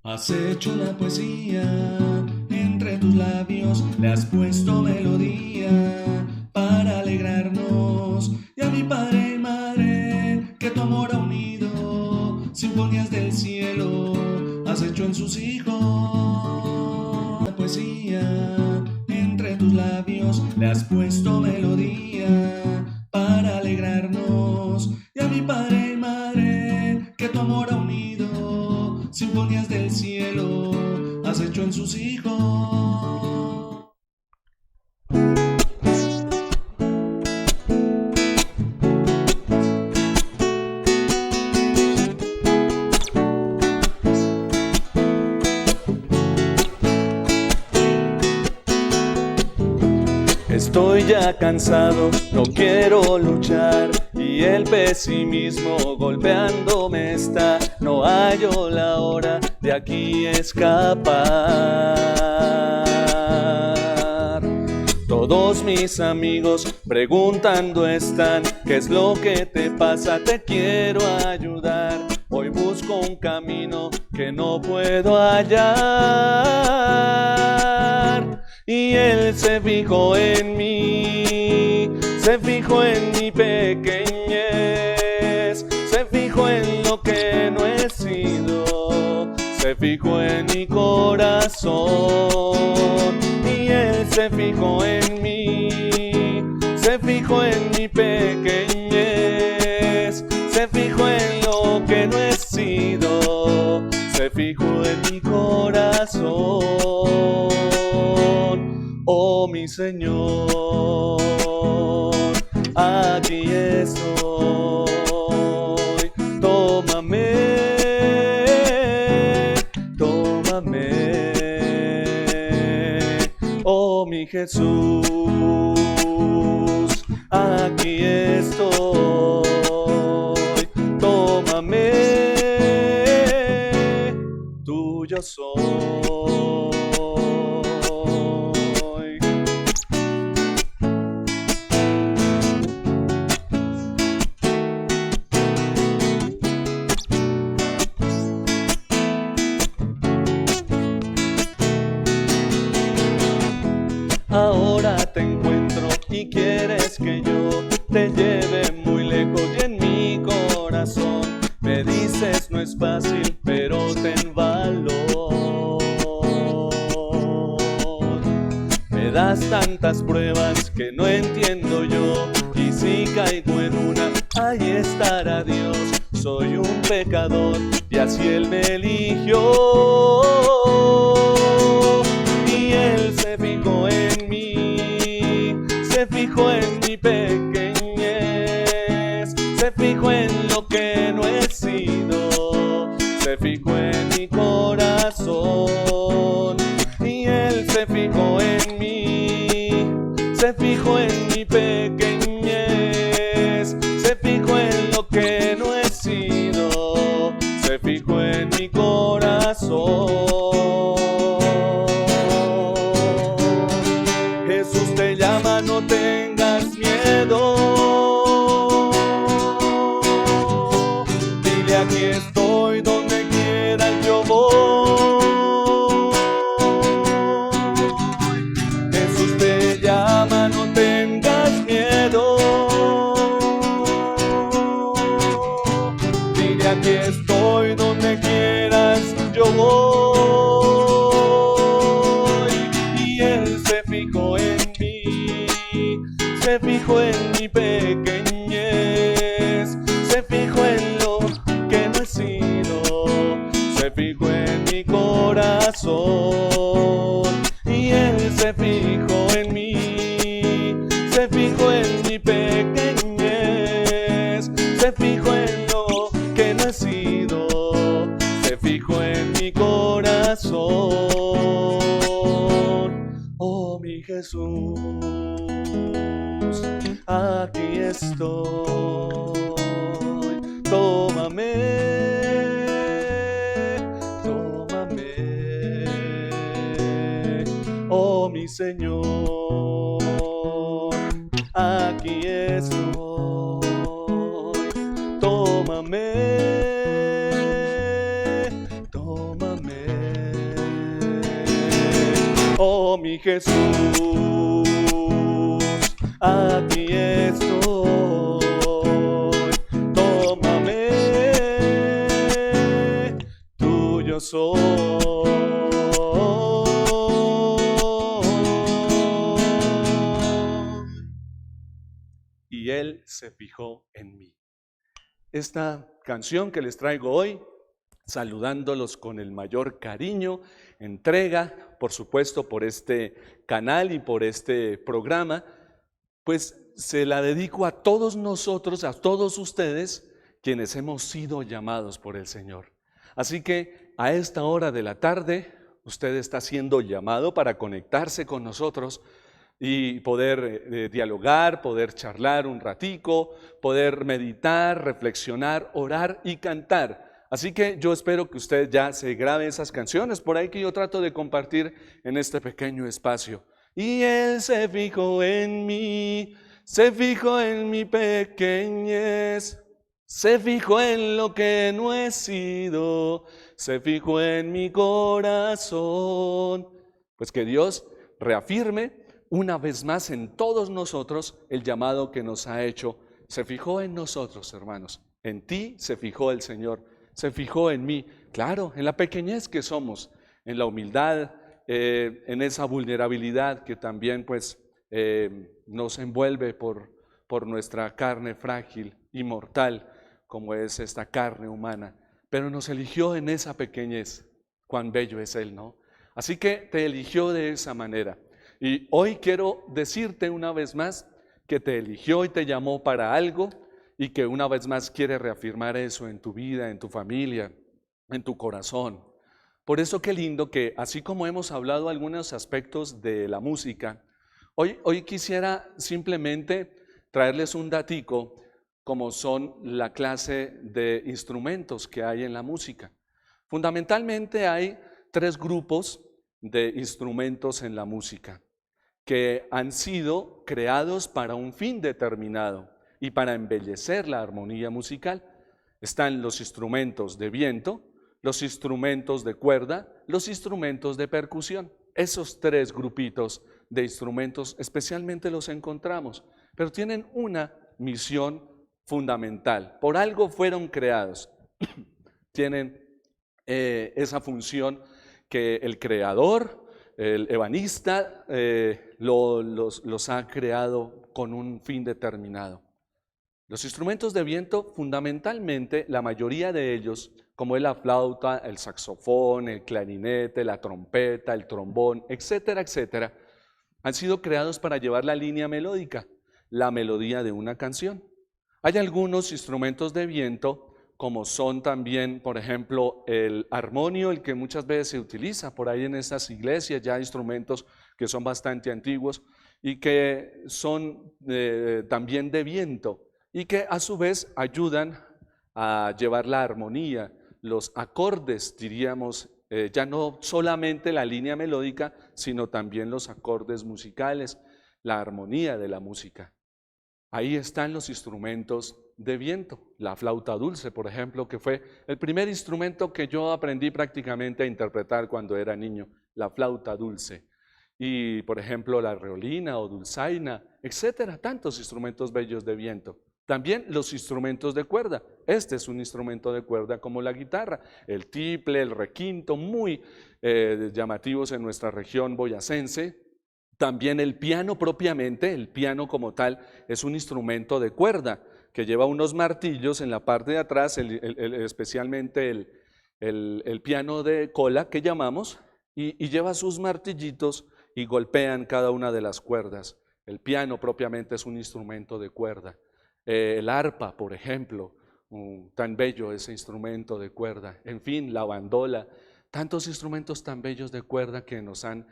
Has hecho una poesía entre tus labios, le has puesto melodía para alegrarnos. Y a mi padre y madre, que tu amor ha unido, sinfonías del cielo has hecho en sus hijos. Una poesía entre tus labios, le has puesto melodía para alegrarnos. Y a mi padre y madre, que tu amor ha unido, sinfonías del cielo has hecho en sus hijos. Estoy ya cansado, no quiero luchar y el pesimismo golpeándome está. No hallo la hora de aquí escapar. Todos mis amigos preguntando están, ¿qué es lo que te pasa? Te quiero ayudar. Hoy busco un camino que no puedo hallar. Y él se fijó en mí, se fijó en mi pequeñez, se fijó en lo que no he sido, se fijó en mi corazón. Y él se fijó en mí, se fijó en mi pequeñez, se fijó en lo que no he sido, se fijó en mi corazón. Oh mi Señor, aquí estoy, tómame, tómame. Oh mi Jesús, aquí estoy, tómame, tuyo soy. Ahora te encuentro y quieres que yo te lleve muy lejos, y en mi corazón me dices no es fácil, pero ten valor. Me das tantas pruebas que no entiendo yo, y si caigo en una, ahí estará Dios. Soy un pecador y así Él me eligió. Y Él se fijó en mí, se fijó en mi pequeñez, se fijó en lo que no he sido, se fijó en mi corazón. Y Él se fijó en mí, se fijó en mi pequeñez, se fijó en lo que no he sido, se fijó en mi corazón. Jesús te llama, no tengas miedo. Dile aquí estoy, donde quieras yo voy. Jesús te llama, no tengas miedo. Dile aquí estoy, donde quieras yo voy. Y Él se fijó en mí, se fijó en mi pequeñez, se fijó en lo que no he sido, se fijó en mi corazón. Y Él se fijó en mí, se fijó en mi pequeñez, se fijó en lo que no he sido, se fijó en mi corazón. Oh mi Jesús, aquí estoy, tómame, tómame. Oh mi Señor, aquí estoy, tómame, tómame. mi Jesús, aquí estoy, tómame, tuyo soy. Y Él se fijó en mí. Esta canción que les traigo hoy, saludándolos con el mayor cariño, entrega, por supuesto, por este canal y por este programa, pues se la dedico a todos nosotros, a todos ustedes, quienes hemos sido llamados por el Señor. Así que a esta hora de la tarde, usted está siendo llamado para conectarse con nosotros y poder dialogar, poder charlar un ratico, poder meditar, reflexionar, orar y cantar. Así que yo espero que usted ya se grabe esas canciones por ahí que yo trato de compartir en este pequeño espacio. Y Él se fijó en mí, se fijó en mi pequeñez, se fijó en lo que no he sido, se fijó en mi corazón. Pues que Dios reafirme una vez más en todos nosotros el llamado que nos ha hecho. Se fijó en nosotros, hermanos. En ti se fijó el Señor, se fijó en mí. Claro, en la pequeñez que somos, en la humildad, en esa vulnerabilidad que también pues nos envuelve por nuestra carne frágil y mortal, como es esta carne humana. Pero nos eligió en esa pequeñez. Cuán bello es Él, ¿no? Así que te eligió de esa manera. Y hoy quiero decirte una vez más que te eligió y te llamó para algo y que una vez más quiere reafirmar eso en tu vida, en tu familia, en tu corazón. Por eso qué lindo que así como hemos hablado algunos aspectos de la música, hoy quisiera simplemente traerles un datico como son la clase de instrumentos que hay en la música. Fundamentalmente hay 3 grupos de instrumentos en la música que han sido creados para un fin determinado y para embellecer la armonía musical. Están los instrumentos de viento, los instrumentos de cuerda, los instrumentos de percusión. Esos 3 grupitos de instrumentos especialmente los encontramos, pero tienen una misión fundamental. Por algo fueron creados. Tienen esa función que el creador, el ebanista, los ha creado con un fin determinado. Los instrumentos de viento, fundamentalmente, la mayoría de ellos, como es la flauta, el saxofón, el clarinete, la trompeta, el trombón, etcétera, etcétera, han sido creados para llevar la línea melódica, la melodía de una canción. Hay algunos instrumentos de viento, como son también, por ejemplo, el armonio, el que muchas veces se utiliza por ahí en estas iglesias, ya instrumentos que son bastante antiguos y que son también de viento y que a su vez ayudan a llevar la armonía, los acordes, diríamos, ya no solamente la línea melódica, sino también los acordes musicales, la armonía de la música. Ahí están los instrumentos de viento, la flauta dulce, por ejemplo, que fue el primer instrumento que yo aprendí prácticamente a interpretar cuando era niño, la flauta dulce. Y, por ejemplo, la reolina o dulzaina, etcétera, tantos instrumentos bellos de viento. También los instrumentos de cuerda. Este es un instrumento de cuerda como la guitarra, el tiple, el requinto, muy llamativos en nuestra región boyacense. También el piano propiamente, el piano como tal, es un instrumento de cuerda que lleva unos martillos en la parte de atrás, especialmente el piano de cola que llamamos, y lleva sus martillitos y golpean cada una de las cuerdas. El piano propiamente es un instrumento de cuerda. El arpa, por ejemplo, tan bello ese instrumento de cuerda. En fin, la bandola, tantos instrumentos tan bellos de cuerda que nos han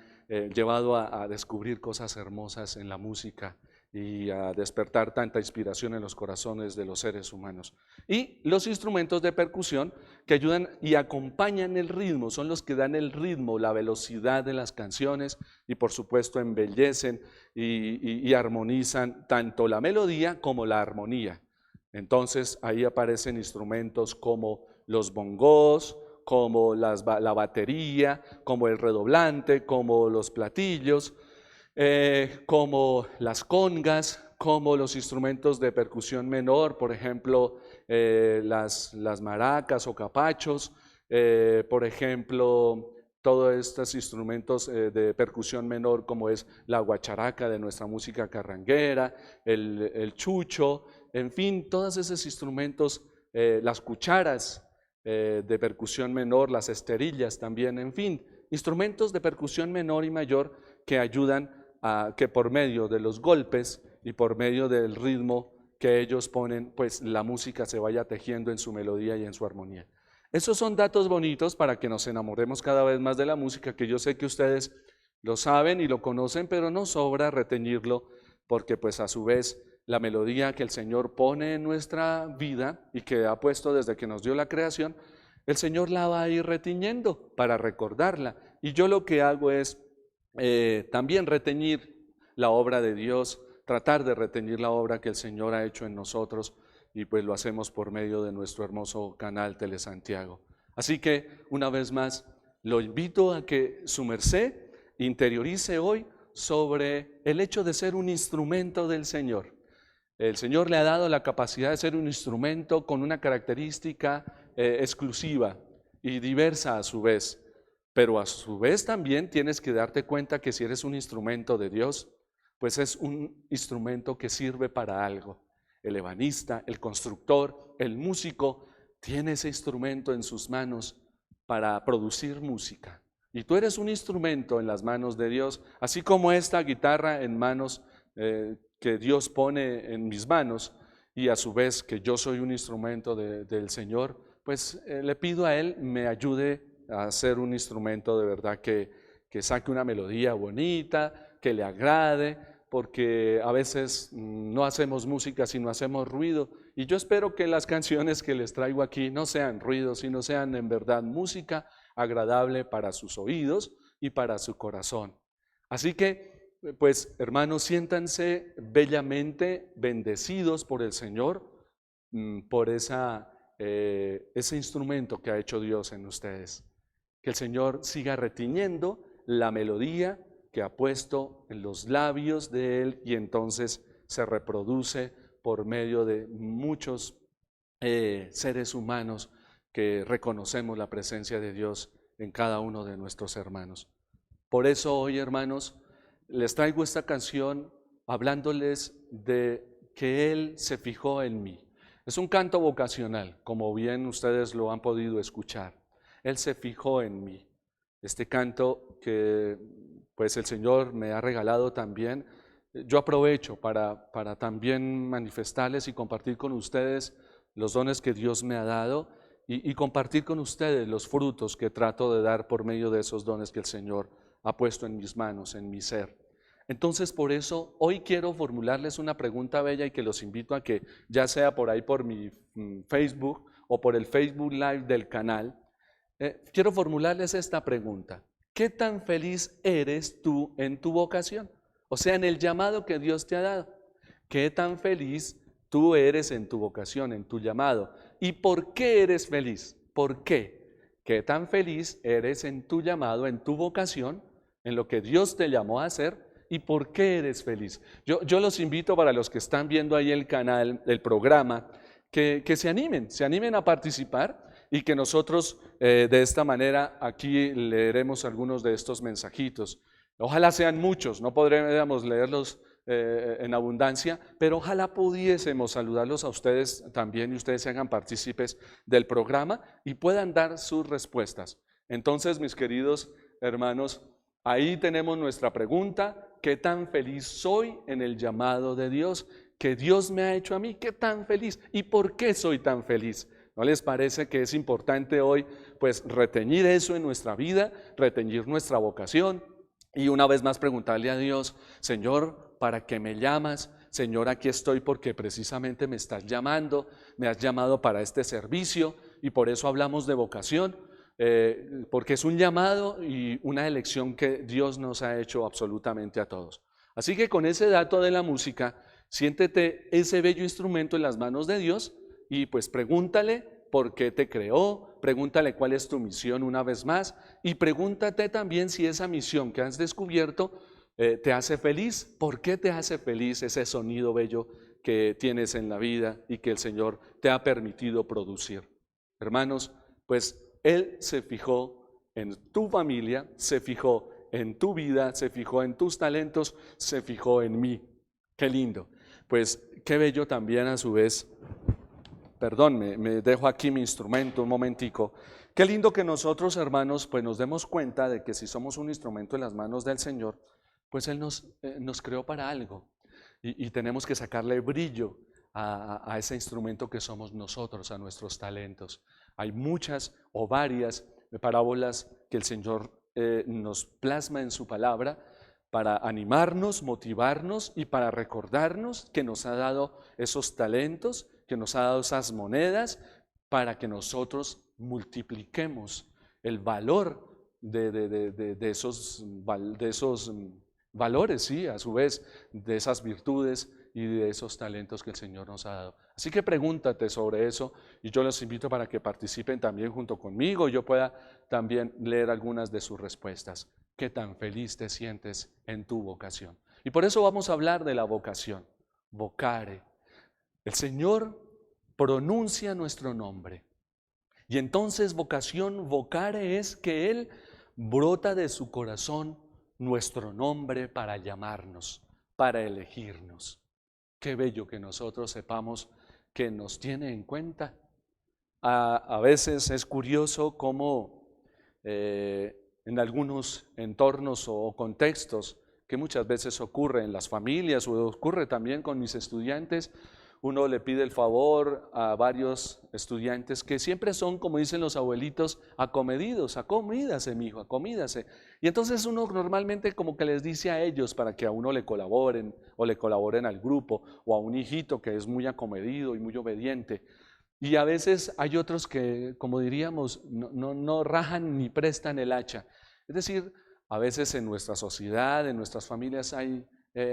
llevado a descubrir cosas hermosas en la música y a despertar tanta inspiración en los corazones de los seres humanos. Y los instrumentos de percusión que ayudan y acompañan el ritmo, son los que dan el ritmo, la velocidad de las canciones y por supuesto embellecen y armonizan tanto la melodía como la armonía. Entonces ahí aparecen instrumentos como los bongos, como la batería, como el redoblante, como los platillos, como las congas, como los instrumentos de percusión menor, por ejemplo, las maracas o capachos, por ejemplo, todos estos instrumentos de percusión menor como es la guacharaca de nuestra música carranguera, el chucho, en fin, todos esos instrumentos, las cucharas de percusión menor, las esterillas también, en fin, instrumentos de percusión menor y mayor que ayudan a que por medio de los golpes y por medio del ritmo que ellos ponen, pues la música se vaya tejiendo en su melodía y en su armonía. Esos son datos bonitos para que nos enamoremos cada vez más de la música, que yo sé que ustedes lo saben y lo conocen, pero no sobra reteñirlo, porque pues a su vez la melodía que el Señor pone en nuestra vida y que ha puesto desde que nos dio la creación, el Señor la va a ir retiñendo para recordarla. Y yo lo que hago es también reteñir la obra de Dios, tratar de reteñir la obra que el Señor ha hecho en nosotros, y pues lo hacemos por medio de nuestro hermoso canal Telesantiago. Así que una vez más lo invito a que su merced interiorice hoy sobre el hecho de ser un instrumento del Señor. El Señor le ha dado la capacidad de ser un instrumento con una característica exclusiva y diversa a su vez, pero a su vez también tienes que darte cuenta que si eres un instrumento de Dios, pues es un instrumento que sirve para algo. El ebanista, el constructor, el músico, tiene ese instrumento en sus manos para producir música. Y tú eres un instrumento en las manos de Dios, así como esta guitarra en manos que Dios pone en mis manos, y a su vez que yo soy un instrumento del Señor, pues le pido a Él me ayude a ser un instrumento de verdad que saque una melodía bonita, que le agrade, porque a veces no hacemos música sino hacemos ruido, y yo espero que las canciones que les traigo aquí no sean ruido, sino sean en verdad música agradable para sus oídos y para su corazón. Así que, pues hermanos, siéntanse bellamente bendecidos por el Señor, por ese instrumento que ha hecho Dios en ustedes. Que el Señor siga retiñendo la melodía que ha puesto en los labios de Él, y entonces se reproduce por medio de muchos seres humanos que reconocemos la presencia de Dios en cada uno de nuestros hermanos. Por eso hoy, hermanos, les traigo esta canción hablándoles de que Él se fijó en mí. Es un canto vocacional, como bien ustedes lo han podido escuchar. Él se fijó en mí. Este canto que pues el Señor me ha regalado también, yo aprovecho para también manifestarles y compartir con ustedes los dones que Dios me ha dado, y compartir con ustedes los frutos que trato de dar por medio de esos dones que el Señor ha puesto en mis manos, en mi ser. Entonces, por eso, hoy quiero formularles una pregunta bella, y que los invito a que, ya sea por ahí por mi Facebook o por el Facebook Live del canal, quiero formularles esta pregunta. ¿Qué tan feliz eres tú en tu vocación? O sea, en el llamado que Dios te ha dado. ¿Qué tan feliz tú eres en tu vocación, en tu llamado? ¿Y por qué eres feliz? ¿Por qué? ¿Qué tan feliz eres en tu llamado, en tu vocación, en lo que Dios te llamó a hacer? ¿Y por qué eres feliz? Yo los invito, para los que están viendo ahí el canal, el programa, que se animen a participar, y que nosotros de esta manera aquí leeremos algunos de estos mensajitos. Ojalá sean muchos, no podremos leerlos en abundancia, pero ojalá pudiésemos saludarlos a ustedes también, y ustedes se hagan partícipes del programa y puedan dar sus respuestas. Entonces, mis queridos hermanos, ahí tenemos nuestra pregunta: ¿qué tan feliz soy en el llamado de Dios que Dios me ha hecho a mí? ¿Qué tan feliz? ¿Y por qué soy tan feliz? ¿No les parece que es importante hoy pues reteñir eso en nuestra vida, reteñir nuestra vocación, y una vez más preguntarle a Dios: Señor, ¿para qué me llamas? Señor, aquí estoy porque precisamente me estás llamando, me has llamado para este servicio, y por eso hablamos de vocación, porque es un llamado y una elección que Dios nos ha hecho absolutamente a todos. Así que con ese dato de la música, siéntete ese bello instrumento en las manos de Dios, y pues pregúntale por qué te creó, pregúntale cuál es tu misión una vez más y pregúntate también si esa misión que has descubierto te hace feliz. ¿Por qué te hace feliz ese sonido bello que tienes en la vida y que el Señor te ha permitido producir? Hermanos, pues Él se fijó en tu familia, se fijó en tu vida, se fijó en tus talentos, se fijó en mí. Qué lindo. Pues qué bello también a su vez. Perdón, me dejo aquí mi instrumento un momentico. Qué lindo que nosotros, hermanos, pues nos demos cuenta de que si somos un instrumento en las manos del Señor, pues Él nos creó para algo y tenemos que sacarle brillo a ese instrumento que somos nosotros, a nuestros talentos. Hay muchas o varias parábolas que el Señor nos plasma en su palabra para animarnos, motivarnos y para recordarnos que nos ha dado esos talentos, que nos ha dado esas monedas para que nosotros multipliquemos el valor de esos valores, sí, a su vez, de esas virtudes y de esos talentos que el Señor nos ha dado. Así que pregúntate sobre eso y yo los invito para que participen también junto conmigo y yo pueda también leer algunas de sus respuestas. ¿Qué tan feliz te sientes en tu vocación? Y por eso vamos a hablar de la vocación, vocare. El Señor pronuncia nuestro nombre y entonces vocación, vocare es que Él brota de su corazón nuestro nombre para llamarnos, para elegirnos. Qué bello que nosotros sepamos que nos tiene en cuenta. A veces es curioso cómo en algunos entornos o contextos que muchas veces ocurre en las familias o ocurre también con mis estudiantes, uno le pide el favor a varios estudiantes que siempre son, como dicen los abuelitos, acomedidos, acomídase, mijo, acomídase. Y entonces uno normalmente como que les dice a ellos para que a uno le colaboren o le colaboren al grupo o a un hijito que es muy acomedido y muy obediente. Y a veces hay otros que, como diríamos, no rajan ni prestan el hacha. Es decir, a veces en nuestra sociedad, en nuestras familias hay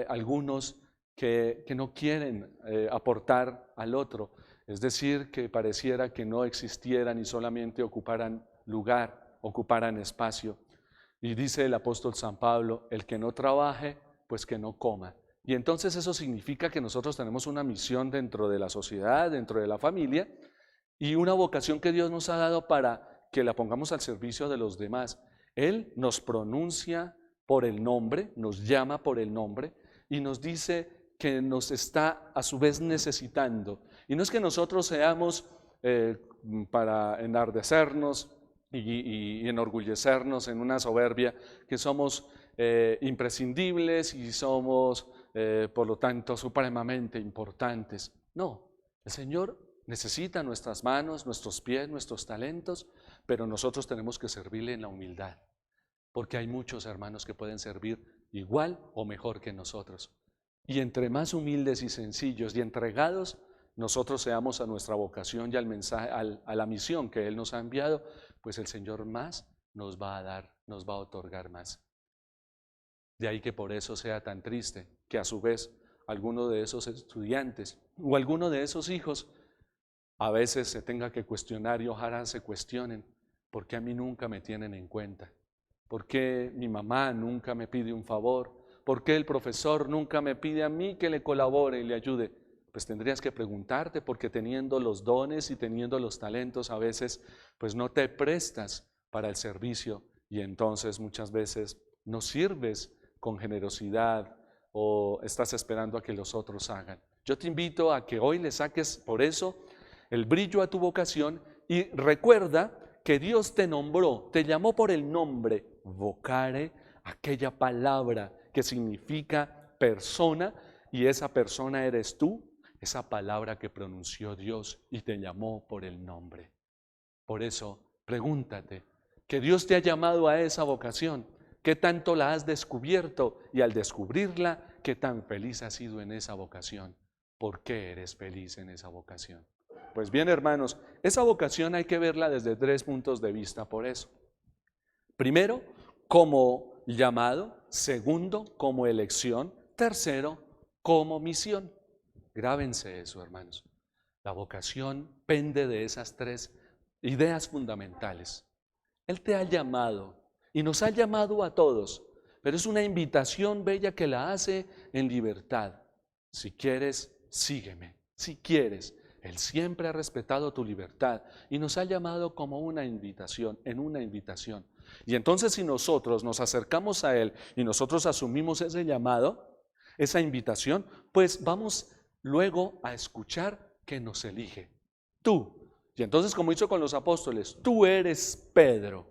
algunos que no quieren aportar al otro, es decir, que pareciera que no existieran y solamente ocuparan lugar, ocuparan espacio. Y dice el apóstol San Pablo, el que no trabaje, pues que no coma. Y entonces eso significa que nosotros tenemos una misión dentro de la sociedad, dentro de la familia, y una vocación que Dios nos ha dado para que la pongamos al servicio de los demás. Él nos pronuncia por el nombre, nos llama por el nombre y nos dice que nos está a su vez necesitando. Y no es que nosotros seamos para enardecernos y enorgullecernos en una soberbia, que somos imprescindibles y somos por lo tanto supremamente importantes. No, el Señor necesita nuestras manos, nuestros pies, nuestros talentos, pero nosotros tenemos que servirle en la humildad, porque hay muchos hermanos que pueden servir igual o mejor que nosotros. Y entre más humildes y sencillos y entregados nosotros seamos a nuestra vocación y al mensaje, a la misión que Él nos ha enviado, pues el Señor más nos va a dar, nos va a otorgar más. De ahí que por eso sea tan triste que a su vez alguno de esos estudiantes o alguno de esos hijos a veces se tenga que cuestionar y ojalá se cuestionen, ¿por qué a mí nunca me tienen en cuenta? ¿Por qué mi mamá nunca me pide un favor? ¿Por qué el profesor nunca me pide a mí que le colabore y le ayude? Pues tendrías que preguntarte, porque teniendo los dones y teniendo los talentos a veces pues no te prestas para el servicio y entonces muchas veces no sirves con generosidad o estás esperando a que los otros hagan. Yo te invito a que hoy le saques por eso el brillo a tu vocación y recuerda que Dios te nombró, te llamó por el nombre, vocare, aquella palabra que significa persona, y esa persona eres tú, esa palabra que pronunció Dios y te llamó por el nombre. Por eso, pregúntate, que Dios te ha llamado a esa vocación, ¿qué tanto la has descubierto? Y al descubrirla, ¿qué tan feliz has sido en esa vocación? ¿Por qué eres feliz en esa vocación? Pues bien, hermanos, esa vocación hay que verla desde 3 puntos de vista por eso. Primero, como llamado. Segundo, como elección. Tercero, como misión. Grábense eso, hermanos. La vocación pende de esas tres ideas fundamentales. Él te ha llamado y nos ha llamado a todos, pero es una invitación bella que la hace en libertad. Si quieres, sígueme. Si quieres, Él siempre ha respetado tu libertad y nos ha llamado como una invitación, en una invitación. Y entonces si nosotros nos acercamos a Él y nosotros asumimos ese llamado, esa invitación, pues vamos luego a escuchar que nos elige. Tú. Y entonces, como hizo con los apóstoles, tú eres Pedro,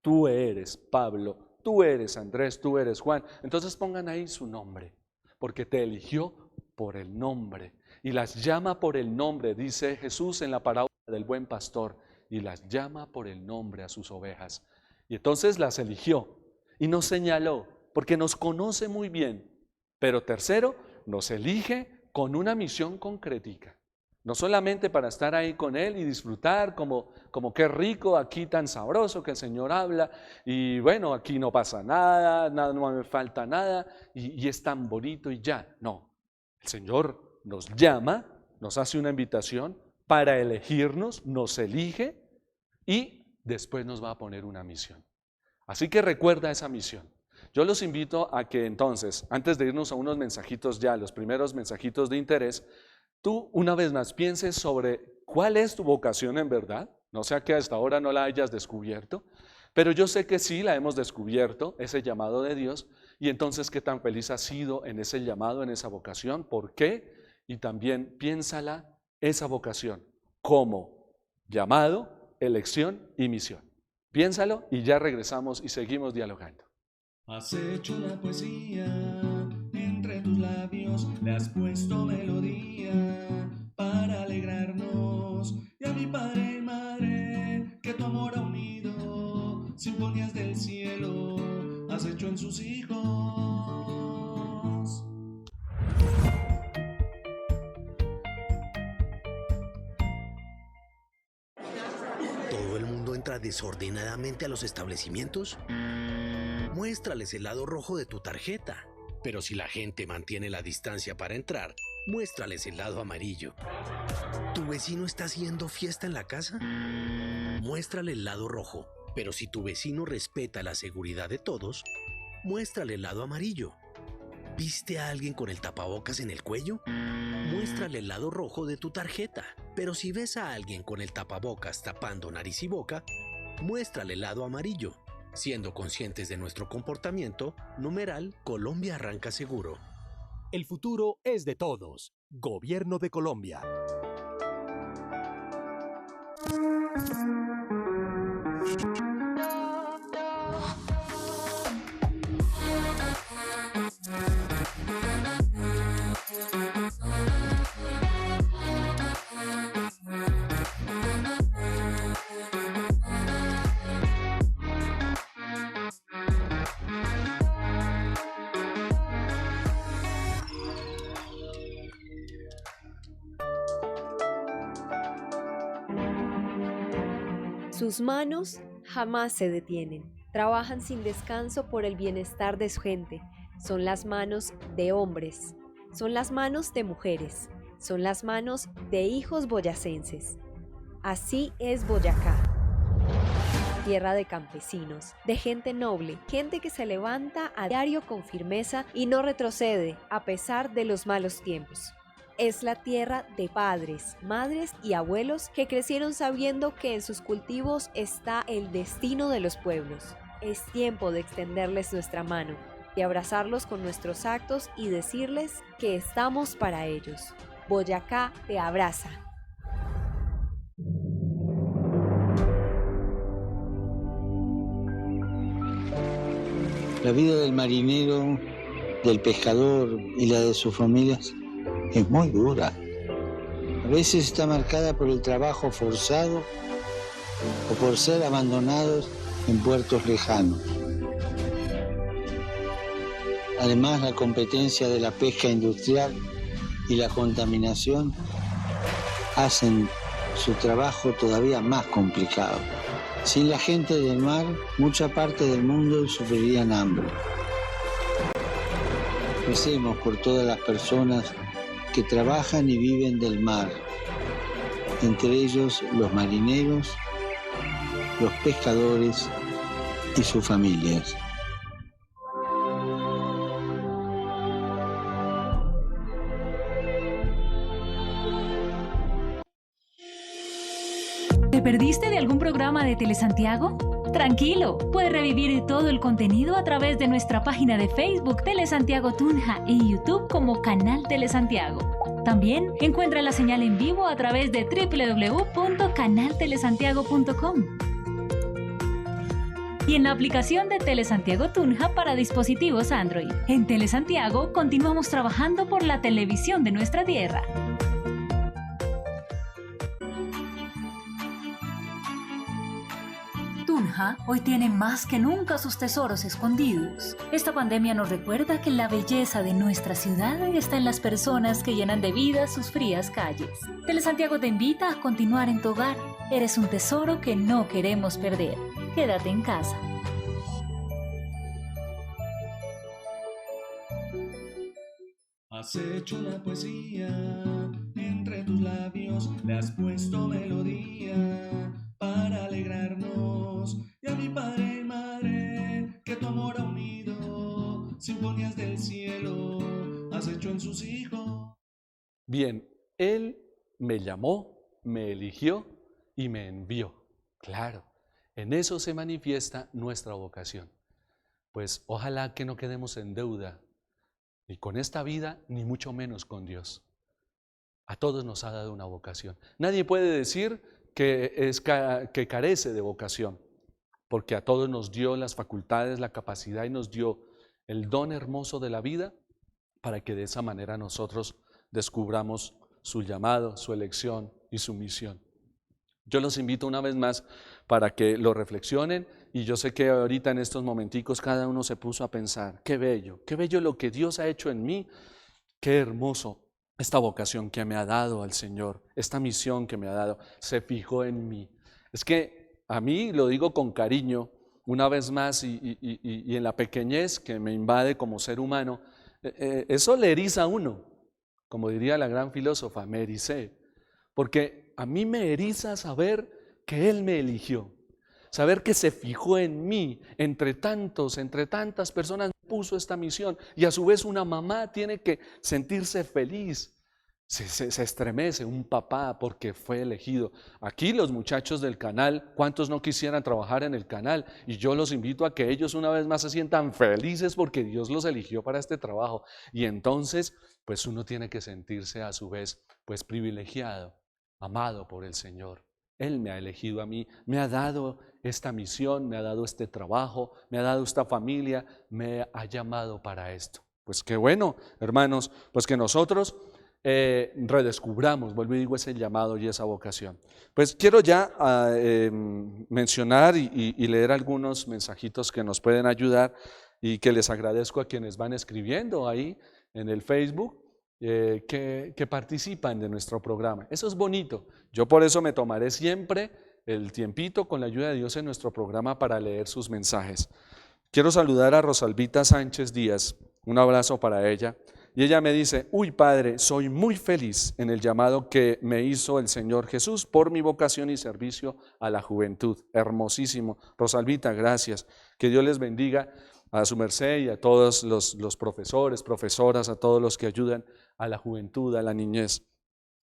tú eres Pablo, tú eres Andrés, tú eres Juan. Entonces pongan ahí su nombre, porque te eligió por el nombre. Y las llama por el nombre, dice Jesús en la parábola del buen pastor, y las llama por el nombre a sus ovejas. Y entonces las eligió y nos señaló, porque nos conoce muy bien. Pero tercero, nos elige con una misión concretica. No solamente para estar ahí con Él y disfrutar como qué rico, aquí tan sabroso que el Señor habla, y bueno, aquí no pasa nada, no me falta nada, y es tan bonito y ya. No, el Señor nos llama, nos hace una invitación para elegirnos, nos elige y después nos va a poner una misión. Así que recuerda esa misión. Yo los invito a que entonces, antes de irnos a unos mensajitos ya, los primeros mensajitos de interés, tú una vez más pienses sobre cuál es tu vocación en verdad. No sea que hasta ahora no la hayas descubierto, pero yo sé que sí la hemos descubierto, ese llamado de Dios, y entonces qué tan feliz has sido en ese llamado, en esa vocación, ¿por qué? Y también piénsala, esa vocación, como llamado, elección y misión. Piénsalo y ya regresamos y seguimos dialogando. Has hecho la poesía, entre tus labios le has puesto melodía para alegrarnos. Y a mi padre y madre, que tu amor ha unido, sinfonías del cielo has hecho en sus hijos. ¿Todo el mundo entra desordenadamente a los establecimientos? Muéstrales el lado rojo de tu tarjeta. Pero si la gente mantiene la distancia para entrar, muéstrales el lado amarillo. ¿Tu vecino está haciendo fiesta en la casa? Muéstrale el lado rojo. Pero si tu vecino respeta la seguridad de todos, muéstrale el lado amarillo. ¿Viste a alguien con el tapabocas en el cuello? Muéstrale el lado rojo de tu tarjeta. Pero si ves a alguien con el tapabocas tapando nariz y boca, muéstrale el lado amarillo. Siendo conscientes de nuestro comportamiento, numeral Colombia arranca seguro. El futuro es de todos. Gobierno de Colombia. Sus manos jamás se detienen, trabajan sin descanso por el bienestar de su gente. Son las manos de hombres, son las manos de mujeres, son las manos de hijos boyacenses. Así es Boyacá, tierra de campesinos, de gente noble, gente que se levanta a diario con firmeza y no retrocede a pesar de los malos tiempos. Es la tierra de padres, madres y abuelos que crecieron sabiendo que en sus cultivos está el destino de los pueblos. Es tiempo de extenderles nuestra mano, de abrazarlos con nuestros actos y decirles que estamos para ellos. Boyacá te abraza. La vida del marinero, del pescador y la de sus familias es muy dura. A veces está marcada por el trabajo forzado o por ser abandonados en puertos lejanos. Además, la competencia de la pesca industrial y la contaminación hacen su trabajo todavía más complicado. Sin la gente del mar, mucha parte del mundo sufriría hambre. Recemos por todas las personas que trabajan y viven del mar, entre ellos los marineros, los pescadores y sus familias. ¿Te perdiste de algún programa de Telesantiago? Tranquilo, puedes revivir todo el contenido a través de nuestra página de Facebook Telesantiago Tunja y YouTube como Canal Telesantiago. También encuentra la señal en vivo a través de www.canaltelesantiago.com y en la aplicación de Telesantiago Tunja para dispositivos Android. En Telesantiago continuamos trabajando por la televisión de nuestra tierra. Tunja hoy tiene más que nunca sus tesoros escondidos. Esta pandemia nos recuerda que la belleza de nuestra ciudad está en las personas que llenan de vida sus frías calles. Telesantiago te invita a continuar en tu hogar. Eres un tesoro que no queremos perder. Quédate en casa. Has hecho una poesía, entre tus labios le has puesto melodía para alegrarnos. Y a mi padre y madre, que tu amor ha unido, sinfonías del cielo has hecho en sus hijos. Bien, Él me llamó, me eligió y me envió. Claro, en eso se manifiesta nuestra vocación. Pues ojalá que no quedemos en deuda ni con esta vida, ni mucho menos con Dios. A todos nos ha dado una vocación. Nadie puede decir que carece de vocación, porque a todos nos dio las facultades, la capacidad y nos dio el don hermoso de la vida para que de esa manera nosotros descubramos su llamado, su elección y su misión. Yo los invito una vez más para que lo reflexionen y yo sé que ahorita en estos momenticos cada uno se puso a pensar, qué bello lo que Dios ha hecho en mí, qué hermoso esta vocación que me ha dado al Señor, esta misión que me ha dado, se fijó en mí. Es que a mí lo digo con cariño una vez más y en la pequeñez que me invade como ser humano, eso le eriza a uno, como diría la gran filósofa, me ericé, porque a mí me eriza saber que Él me eligió, saber que se fijó en mí, entre tantas personas puso esta misión y a su vez una mamá tiene que sentirse feliz, se estremece un papá porque fue elegido. Aquí los muchachos del canal, ¿cuántos no quisieran trabajar en el canal? Y yo los invito a que ellos una vez más se sientan felices porque Dios los eligió para este trabajo y entonces pues uno tiene que sentirse a su vez pues privilegiado, amado por el Señor. Él me ha elegido a mí, me ha dado esta misión, me ha dado este trabajo, me ha dado esta familia, me ha llamado para esto. Pues qué bueno, hermanos, pues que nosotros redescubramos, vuelvo y digo, ese llamado y esa vocación. Pues quiero ya mencionar y leer algunos mensajitos que nos pueden ayudar y que les agradezco a quienes van escribiendo ahí en el Facebook. Que participan de nuestro programa. Eso es bonito. Yo por eso me tomaré siempre el tiempito con la ayuda de Dios en nuestro programa para leer sus mensajes. Quiero saludar a Rosalvita Sánchez Díaz, un abrazo para ella. Y ella me dice, uy Padre, soy muy feliz en el llamado que me hizo el Señor Jesús por mi vocación y servicio a la juventud. Hermosísimo. Rosalvita, gracias. Que Dios les bendiga a su merced y a todos los profesores, profesoras, a todos los que ayudan a la juventud, a la niñez.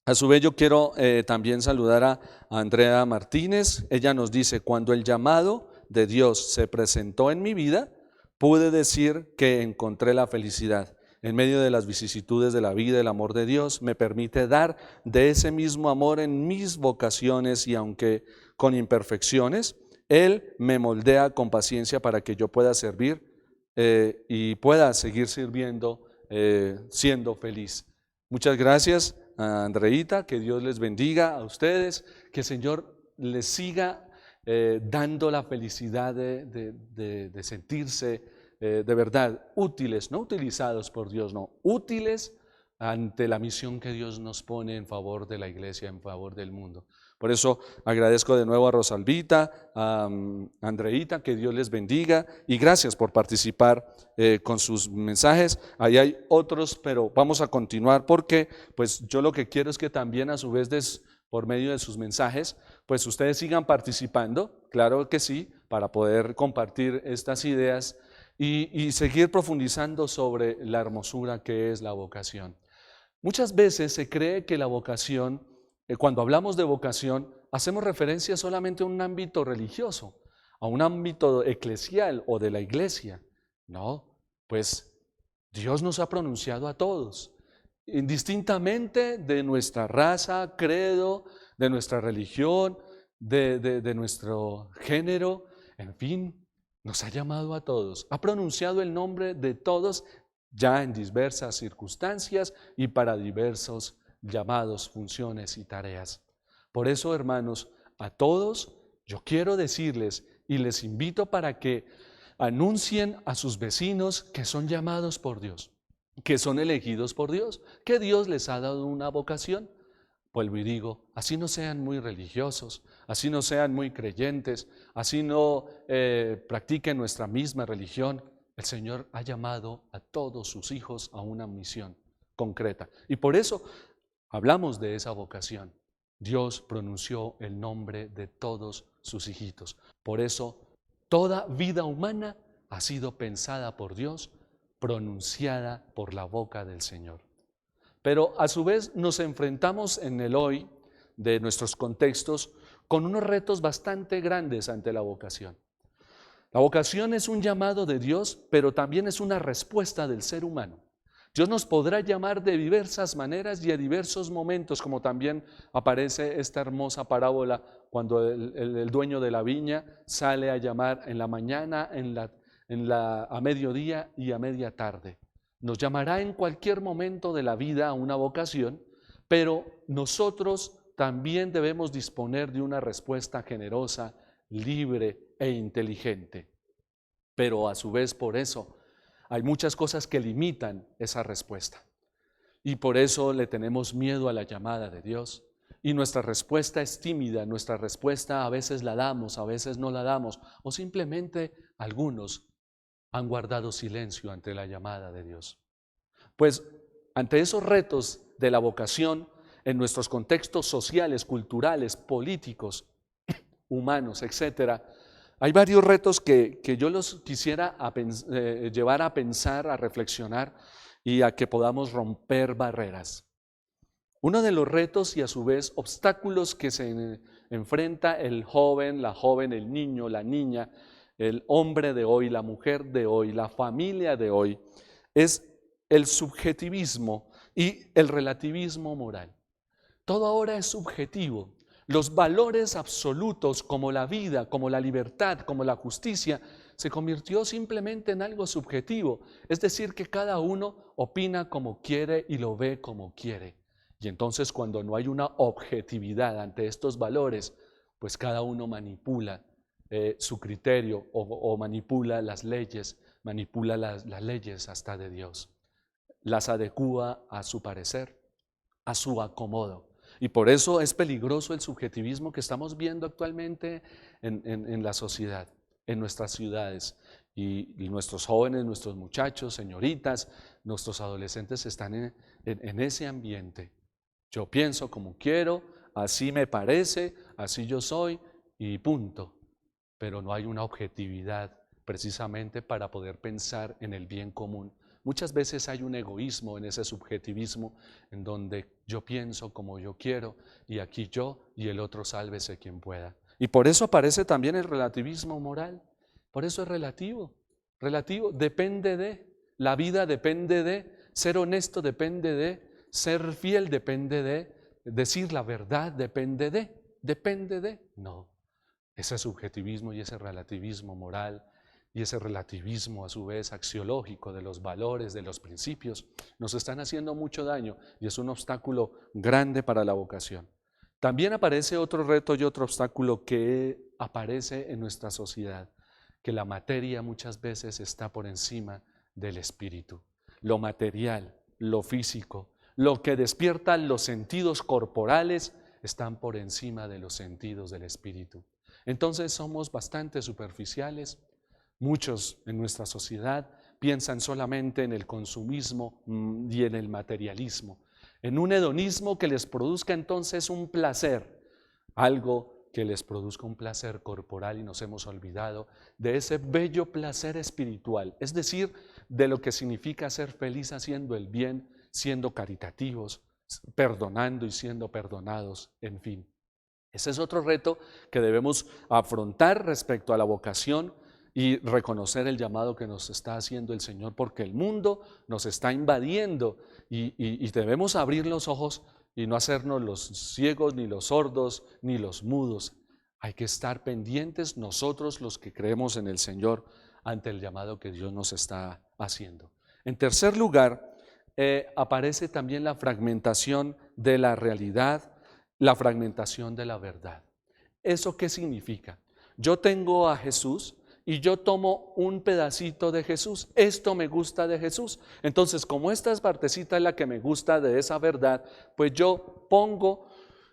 A su vez yo quiero también saludar a Andrea Martínez. Ella nos dice, cuando el llamado de Dios se presentó en mi vida, pude decir que encontré la felicidad. En medio de las vicisitudes de la vida, el amor de Dios me permite dar de ese mismo amor en mis vocaciones y aunque con imperfecciones, Él me moldea con paciencia para que yo pueda servir y pueda seguir sirviendo, siendo feliz. Muchas gracias a Andreita, que Dios les bendiga a ustedes, que el Señor les siga dando la felicidad de sentirse de verdad útiles, no utilizados por Dios, no, útiles ante la misión que Dios nos pone en favor de la iglesia, en favor del mundo. Por eso agradezco de nuevo a Rosalvita, a Andreita, que Dios les bendiga y gracias por participar con sus mensajes. Ahí hay otros, pero vamos a continuar porque pues yo lo que quiero es que también a su vez por medio de sus mensajes, pues ustedes sigan participando, claro que sí, para poder compartir estas ideas y seguir profundizando sobre la hermosura que es la vocación. Muchas veces se cree que la vocación, cuando hablamos de vocación, hacemos referencia solamente a un ámbito religioso, a un ámbito eclesial o de la iglesia. No, pues Dios nos ha pronunciado a todos, indistintamente de nuestra raza, credo, de nuestra religión, de nuestro género, en fin, nos ha llamado a todos, ha pronunciado el nombre de todos ya en diversas circunstancias y para diversos llamados, funciones y tareas. Por eso, hermanos, a todos yo quiero decirles y les invito para que anuncien a sus vecinos que son llamados por Dios, que son elegidos por Dios, que Dios les ha dado una vocación. Vuelvo y digo, así no sean muy religiosos, así no sean muy creyentes, así no practiquen nuestra misma religión. El Señor ha llamado a todos sus hijos a una misión concreta. Y por eso hablamos de esa vocación. Dios pronunció el nombre de todos sus hijitos. Por eso toda vida humana ha sido pensada por Dios, pronunciada por la boca del Señor. Pero a su vez nos enfrentamos en el hoy de nuestros contextos con unos retos bastante grandes ante la vocación. La vocación es un llamado de Dios, pero también es una respuesta del ser humano. Dios nos podrá llamar de diversas maneras y a diversos momentos, como también aparece esta hermosa parábola cuando el dueño de la viña sale a llamar en la mañana, a mediodía y a media tarde. Nos llamará en cualquier momento de la vida a una vocación, pero nosotros también debemos disponer de una respuesta generosa, libre e inteligente. Pero a su vez por eso hay muchas cosas que limitan esa respuesta. Y por eso le tenemos miedo a la llamada de Dios. Y nuestra respuesta es tímida, nuestra respuesta a veces la damos, a veces no la damos, o simplemente algunos han guardado silencio ante la llamada de Dios. Pues ante esos retos de la vocación, en nuestros contextos sociales, culturales, políticos, humanos, etcétera, hay varios retos que yo los quisiera llevar a pensar, a reflexionar y a que podamos romper barreras. Uno de los retos y a su vez obstáculos que se enfrenta el joven, la joven, el niño, la niña, el hombre de hoy, la mujer de hoy, la familia de hoy, es el subjetivismo y el relativismo moral. Todo ahora es subjetivo. Los valores absolutos como la vida, como la libertad, como la justicia, se convirtió simplemente en algo subjetivo. Es decir, que cada uno opina como quiere y lo ve como quiere. Y entonces cuando no hay una objetividad ante estos valores, pues cada uno manipula su criterio o manipula las leyes, manipula las leyes hasta de Dios. Las adecúa a su parecer, a su acomodo. Y por eso es peligroso el subjetivismo que estamos viendo actualmente en la sociedad, en nuestras ciudades. Y nuestros jóvenes, nuestros muchachos, señoritas, nuestros adolescentes están en ese ambiente. Yo pienso como quiero, así me parece, así yo soy y punto. Pero no hay una objetividad precisamente para poder pensar en el bien común. Muchas veces hay un egoísmo en ese subjetivismo en donde yo pienso como yo quiero y aquí yo y el otro sálvese quien pueda. Y por eso aparece también el relativismo moral. Por eso es relativo, depende de, la vida depende de, ser honesto depende de, ser fiel depende de, decir la verdad depende de, no. Ese subjetivismo y ese relativismo moral y ese relativismo a su vez axiológico de los valores, de los principios, nos están haciendo mucho daño y es un obstáculo grande para la vocación. También aparece otro reto y otro obstáculo que aparece en nuestra sociedad, que la materia muchas veces está por encima del espíritu. Lo material, lo físico, lo que despierta los sentidos corporales están por encima de los sentidos del espíritu. Entonces somos bastante superficiales. Muchos en nuestra sociedad piensan solamente en el consumismo y en el materialismo, en un hedonismo que les produzca entonces un placer, algo que les produzca un placer corporal, y nos hemos olvidado de ese bello placer espiritual, es decir, de lo que significa ser feliz haciendo el bien, siendo caritativos, perdonando y siendo perdonados, en fin. Ese es otro reto que debemos afrontar respecto a la vocación y reconocer el llamado que nos está haciendo el Señor, porque el mundo nos está invadiendo y debemos abrir los ojos y no hacernos los ciegos, ni los sordos, ni los mudos. Hay que estar pendientes nosotros los que creemos en el Señor ante el llamado que Dios nos está haciendo. En tercer lugar, aparece también la fragmentación de la realidad, la fragmentación de la verdad. ¿Eso qué significa? Yo tengo a Jesús y yo tomo un pedacito de Jesús. Esto me gusta de Jesús. Entonces, como esta partecita es la que me gusta de esa verdad, pues yo pongo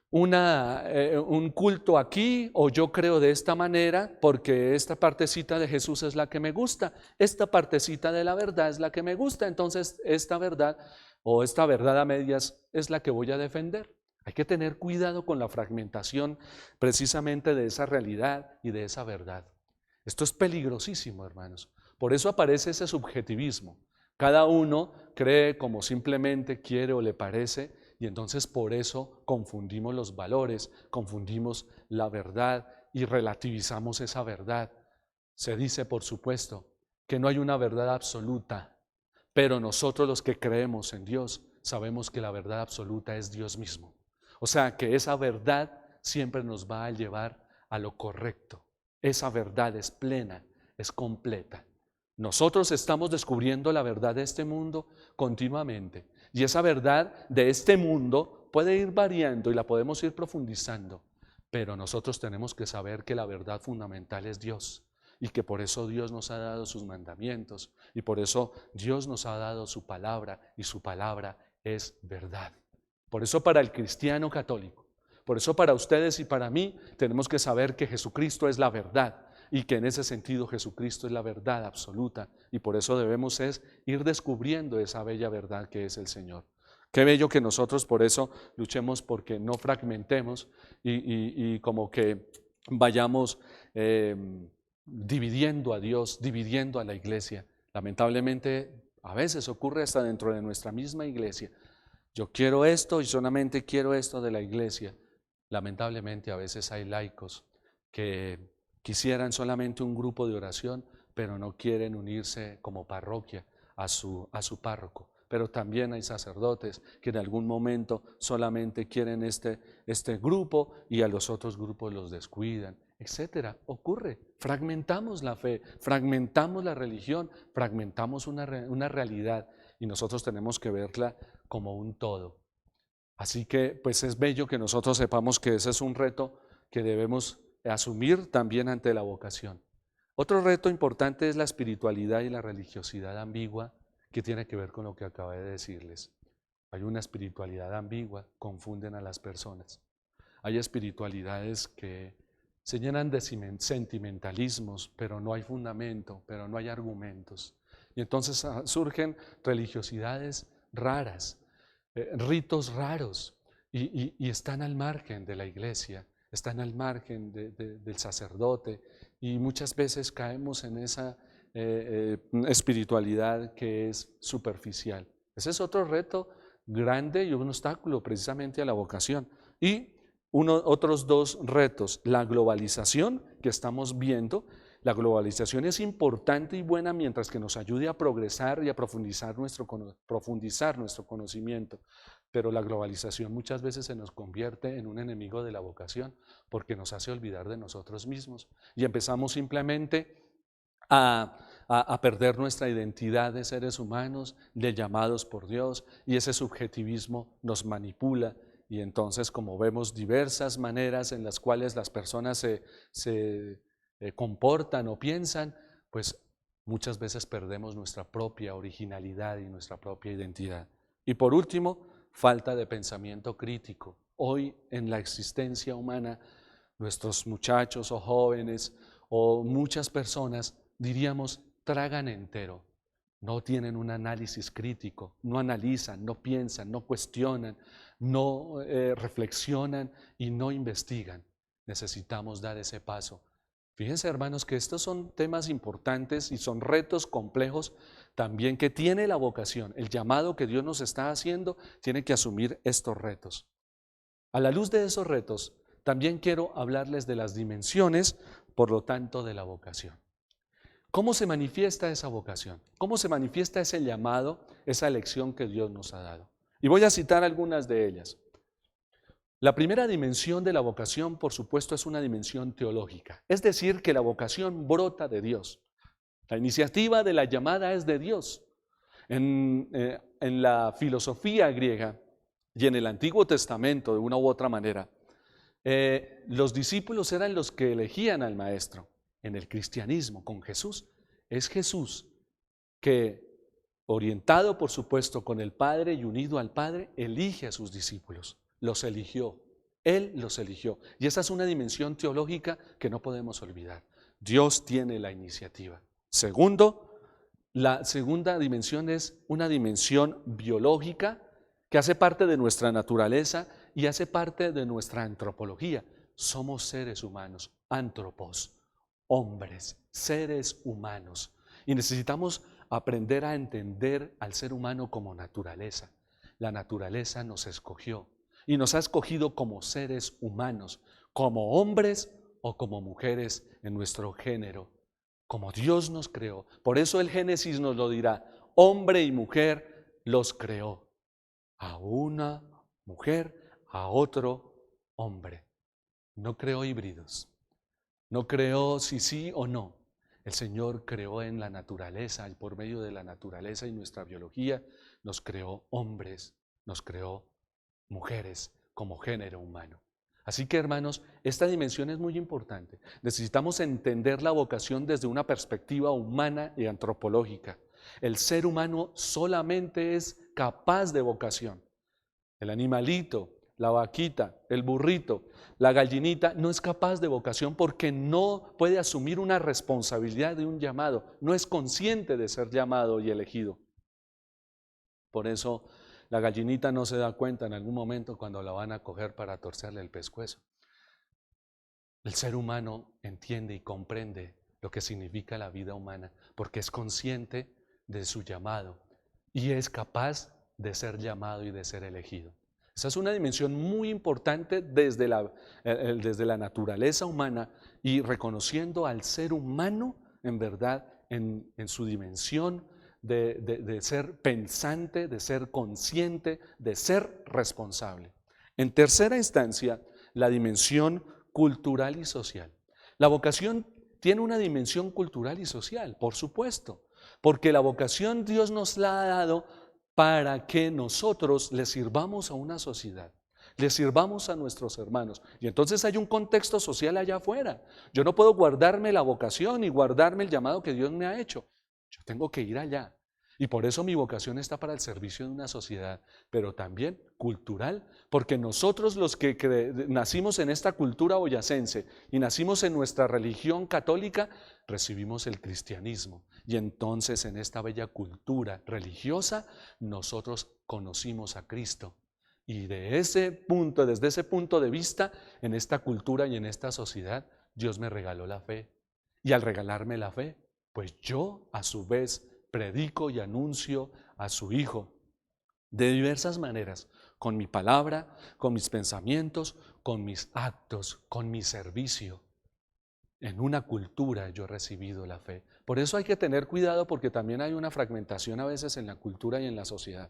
un culto aquí, o yo creo de esta manera porque esta partecita de Jesús es la que me gusta, esta partecita de la verdad es la que me gusta, entonces esta verdad o esta verdad a medias es la que voy a defender. Hay que tener cuidado con la fragmentación precisamente de esa realidad y de esa verdad. Esto es peligrosísimo, hermanos. Por eso aparece ese subjetivismo. Cada uno cree como simplemente quiere o le parece, y entonces por eso confundimos los valores, confundimos la verdad y relativizamos esa verdad. Se dice, por supuesto, que no hay una verdad absoluta, pero nosotros los que creemos en Dios sabemos que la verdad absoluta es Dios mismo. O sea, que esa verdad siempre nos va a llevar a lo correcto. Esa verdad es plena, es completa. Nosotros estamos descubriendo la verdad de este mundo continuamente, y esa verdad de este mundo puede ir variando y la podemos ir profundizando, pero nosotros tenemos que saber que la verdad fundamental es Dios, y que por eso Dios nos ha dado sus mandamientos, y por eso Dios nos ha dado su palabra, y su palabra es verdad. Por eso para el cristiano católico, por eso para ustedes y para mí, tenemos que saber que Jesucristo es la verdad, y que en ese sentido Jesucristo es la verdad absoluta, y por eso debemos ir descubriendo esa bella verdad que es el Señor. Qué bello que nosotros por eso luchemos porque no fragmentemos y como que vayamos dividiendo a Dios, dividiendo a la iglesia. Lamentablemente a veces ocurre hasta dentro de nuestra misma iglesia. Yo quiero esto y solamente quiero esto de la iglesia. Lamentablemente a veces hay laicos que quisieran solamente un grupo de oración, pero no quieren unirse como parroquia a su párroco. Pero también hay sacerdotes que en algún momento solamente quieren este grupo y a los otros grupos los descuidan, etcétera. Ocurre, fragmentamos la fe, fragmentamos la religión, fragmentamos una realidad, y nosotros tenemos que verla como un todo. Así que pues es bello que nosotros sepamos que ese es un reto que debemos asumir también ante la vocación. Otro reto importante es la espiritualidad y la religiosidad ambigua, que tiene que ver con lo que acabé de decirles. Hay una espiritualidad ambigua, confunden a las personas. Hay espiritualidades que se llenan de sentimentalismos, pero no hay fundamento, pero no hay argumentos. Y entonces surgen religiosidades raras, ritos raros, y están al margen de la iglesia, están al margen del sacerdote, y muchas veces caemos en esa espiritualidad que es superficial. Ese es otro reto grande y un obstáculo precisamente a la vocación. Y otros dos retos: la globalización que estamos viendo. La globalización es importante y buena mientras que nos ayude a progresar y a profundizar nuestro conocimiento, pero la globalización muchas veces se nos convierte en un enemigo de la vocación, porque nos hace olvidar de nosotros mismos y empezamos simplemente a perder nuestra identidad de seres humanos, de llamados por Dios, y ese subjetivismo nos manipula. Y entonces, como vemos diversas maneras en las cuales las personas se comportan o piensan, pues muchas veces perdemos nuestra propia originalidad y nuestra propia identidad. Y por último, falta de pensamiento crítico. Hoy en la existencia humana, nuestros muchachos o jóvenes o muchas personas, diríamos, tragan entero. no tienen un análisis crítico, no analizan, no piensan, no cuestionan, no reflexionan y no investigan. Necesitamos dar ese paso. Fíjense, hermanos, que estos son temas importantes y son retos complejos también que tiene la vocación. El llamado que Dios nos está haciendo tiene que asumir estos retos. A la luz de esos retos, también quiero hablarles de las dimensiones, por lo tanto, de la vocación. ¿Cómo se manifiesta esa vocación? ¿Cómo se manifiesta ese llamado, esa elección que Dios nos ha dado? Y voy a citar algunas de ellas. La primera dimensión de la vocación, por supuesto, es una dimensión teológica. Es decir, que la vocación brota de Dios. La iniciativa de la llamada es de Dios. En la filosofía griega y en el Antiguo Testamento, de una u otra manera, los discípulos eran los que elegían al maestro. En el cristianismo, con Jesús, es Jesús que, orientado por supuesto con el Padre y unido al Padre, elige a sus discípulos. Los eligió, Él los eligió. Y esa es una dimensión teológica que no podemos olvidar. Dios tiene la iniciativa. Segundo, la segunda dimensión es una dimensión biológica que hace parte de nuestra naturaleza y hace parte de nuestra antropología. Somos seres humanos, antropos, hombres, seres humanos. Y necesitamos aprender a entender al ser humano como naturaleza. La naturaleza nos escogió. Y nos ha escogido como seres humanos, como hombres o como mujeres en nuestro género, como Dios nos creó. Por eso el Génesis nos lo dirá, hombre y mujer los creó. A una mujer, a otro hombre. No creó híbridos, no creó si sí o no. El Señor creó en la naturaleza, y por medio de la naturaleza y nuestra biología, nos creó hombres, nos creó mujeres como género humano. Así que, hermanos, esta dimensión es muy importante. Necesitamos entender la vocación desde una perspectiva humana y antropológica. El ser humano solamente es capaz de vocación. El animalito, la vaquita, el burrito, la gallinita no es capaz de vocación porque no puede asumir una responsabilidad de un llamado, no es consciente de ser llamado y elegido. Por eso la gallinita no se da cuenta en algún momento cuando la van a coger para torcerle el pescuezo. El ser humano entiende y comprende lo que significa la vida humana porque es consciente de su llamado y es capaz de ser llamado y de ser elegido. Esa es una dimensión muy importante desde la naturaleza humana y reconociendo al ser humano en verdad en su dimensión de ser pensante, de ser consciente, de ser responsable. En tercera instancia, la dimensión cultural y social. La vocación tiene una dimensión cultural y social, por supuesto, porque la vocación Dios nos la ha dado para que nosotros le sirvamos a una sociedad, le sirvamos a nuestros hermanos. Y entonces hay un contexto social allá afuera. Yo no puedo guardarme la vocación y guardarme el llamado que Dios me ha hecho. Yo tengo que ir allá. Y por eso mi vocación está para el servicio de una sociedad, pero también cultural, porque nosotros los que nacimos en esta cultura boyacense y nacimos en nuestra religión católica, recibimos el cristianismo. Y entonces en esta bella cultura religiosa, nosotros conocimos a Cristo. Y desde ese punto de vista, en esta cultura y en esta sociedad, Dios me regaló la fe. Y al regalarme la fe, pues yo a su vez predico y anuncio a su Hijo de diversas maneras, con mi palabra, con mis pensamientos, con mis actos, con mi servicio. En una cultura yo he recibido la fe. Por eso hay que tener cuidado porque también hay una fragmentación a veces en la cultura y en la sociedad.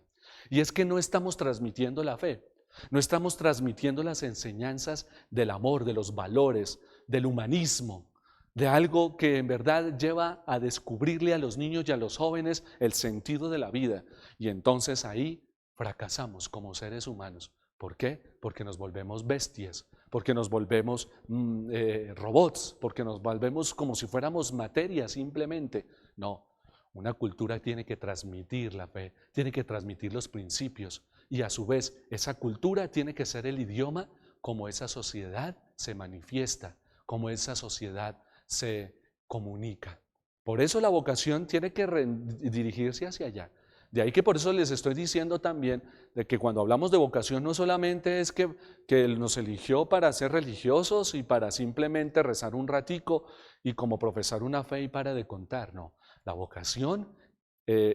Y es que no estamos transmitiendo la fe, no estamos transmitiendo las enseñanzas del amor, de los valores, del humanismo, de algo que en verdad lleva a descubrirle a los niños y a los jóvenes el sentido de la vida. Y entonces ahí fracasamos como seres humanos. ¿Por qué? Porque nos volvemos bestias, porque nos volvemos robots, porque nos volvemos como si fuéramos materia simplemente. No, una cultura tiene que transmitir la fe, tiene que transmitir los principios y a su vez esa cultura tiene que ser el idioma como esa sociedad se manifiesta, como esa sociedad se comunica. Por eso la vocación tiene que dirigirse hacia allá. De ahí que por eso les estoy diciendo también de que cuando hablamos de vocación no solamente es que Él nos eligió para ser religiosos y para simplemente rezar un ratico y como profesar una fe y para de contar, no. La vocación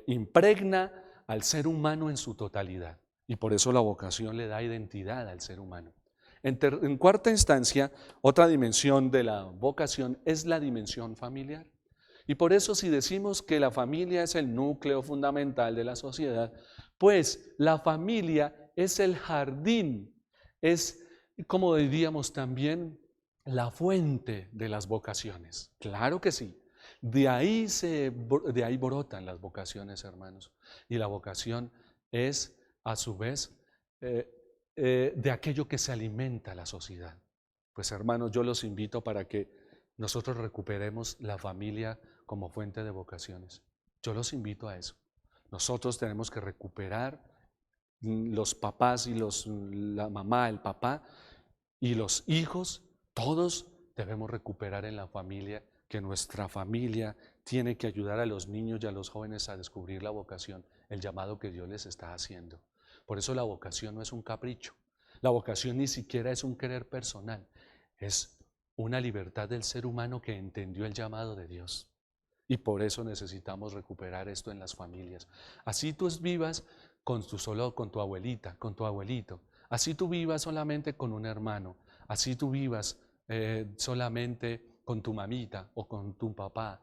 impregna al ser humano en su totalidad y por eso la vocación le da identidad al ser humano. En cuarta instancia, otra dimensión de la vocación es la dimensión familiar. Y por eso si decimos que la familia es el núcleo fundamental de la sociedad, pues la familia es el jardín, es como diríamos también la fuente de las vocaciones. Claro que sí. De ahí brotan las vocaciones, hermanos. Y la vocación es a su vez de aquello que se alimenta la sociedad. Pues hermanos, yo los invito para que nosotros recuperemos la familia como fuente de vocaciones. Yo los invito a eso. Nosotros tenemos que recuperar los papás y la mamá, el papá y los hijos, todos debemos recuperar en la familia, que nuestra familia tiene que ayudar a los niños y a los jóvenes a descubrir la vocación, el llamado que Dios les está haciendo. Por eso la vocación no es un capricho, la vocación ni siquiera es un querer personal, es una libertad del ser humano que entendió el llamado de Dios. Y por eso necesitamos recuperar esto en las familias. Así tú vivas con tu abuelita, con tu abuelito. Así tú vivas solamente con un hermano. Así tú vivas solamente con tu mamita o con tu papá.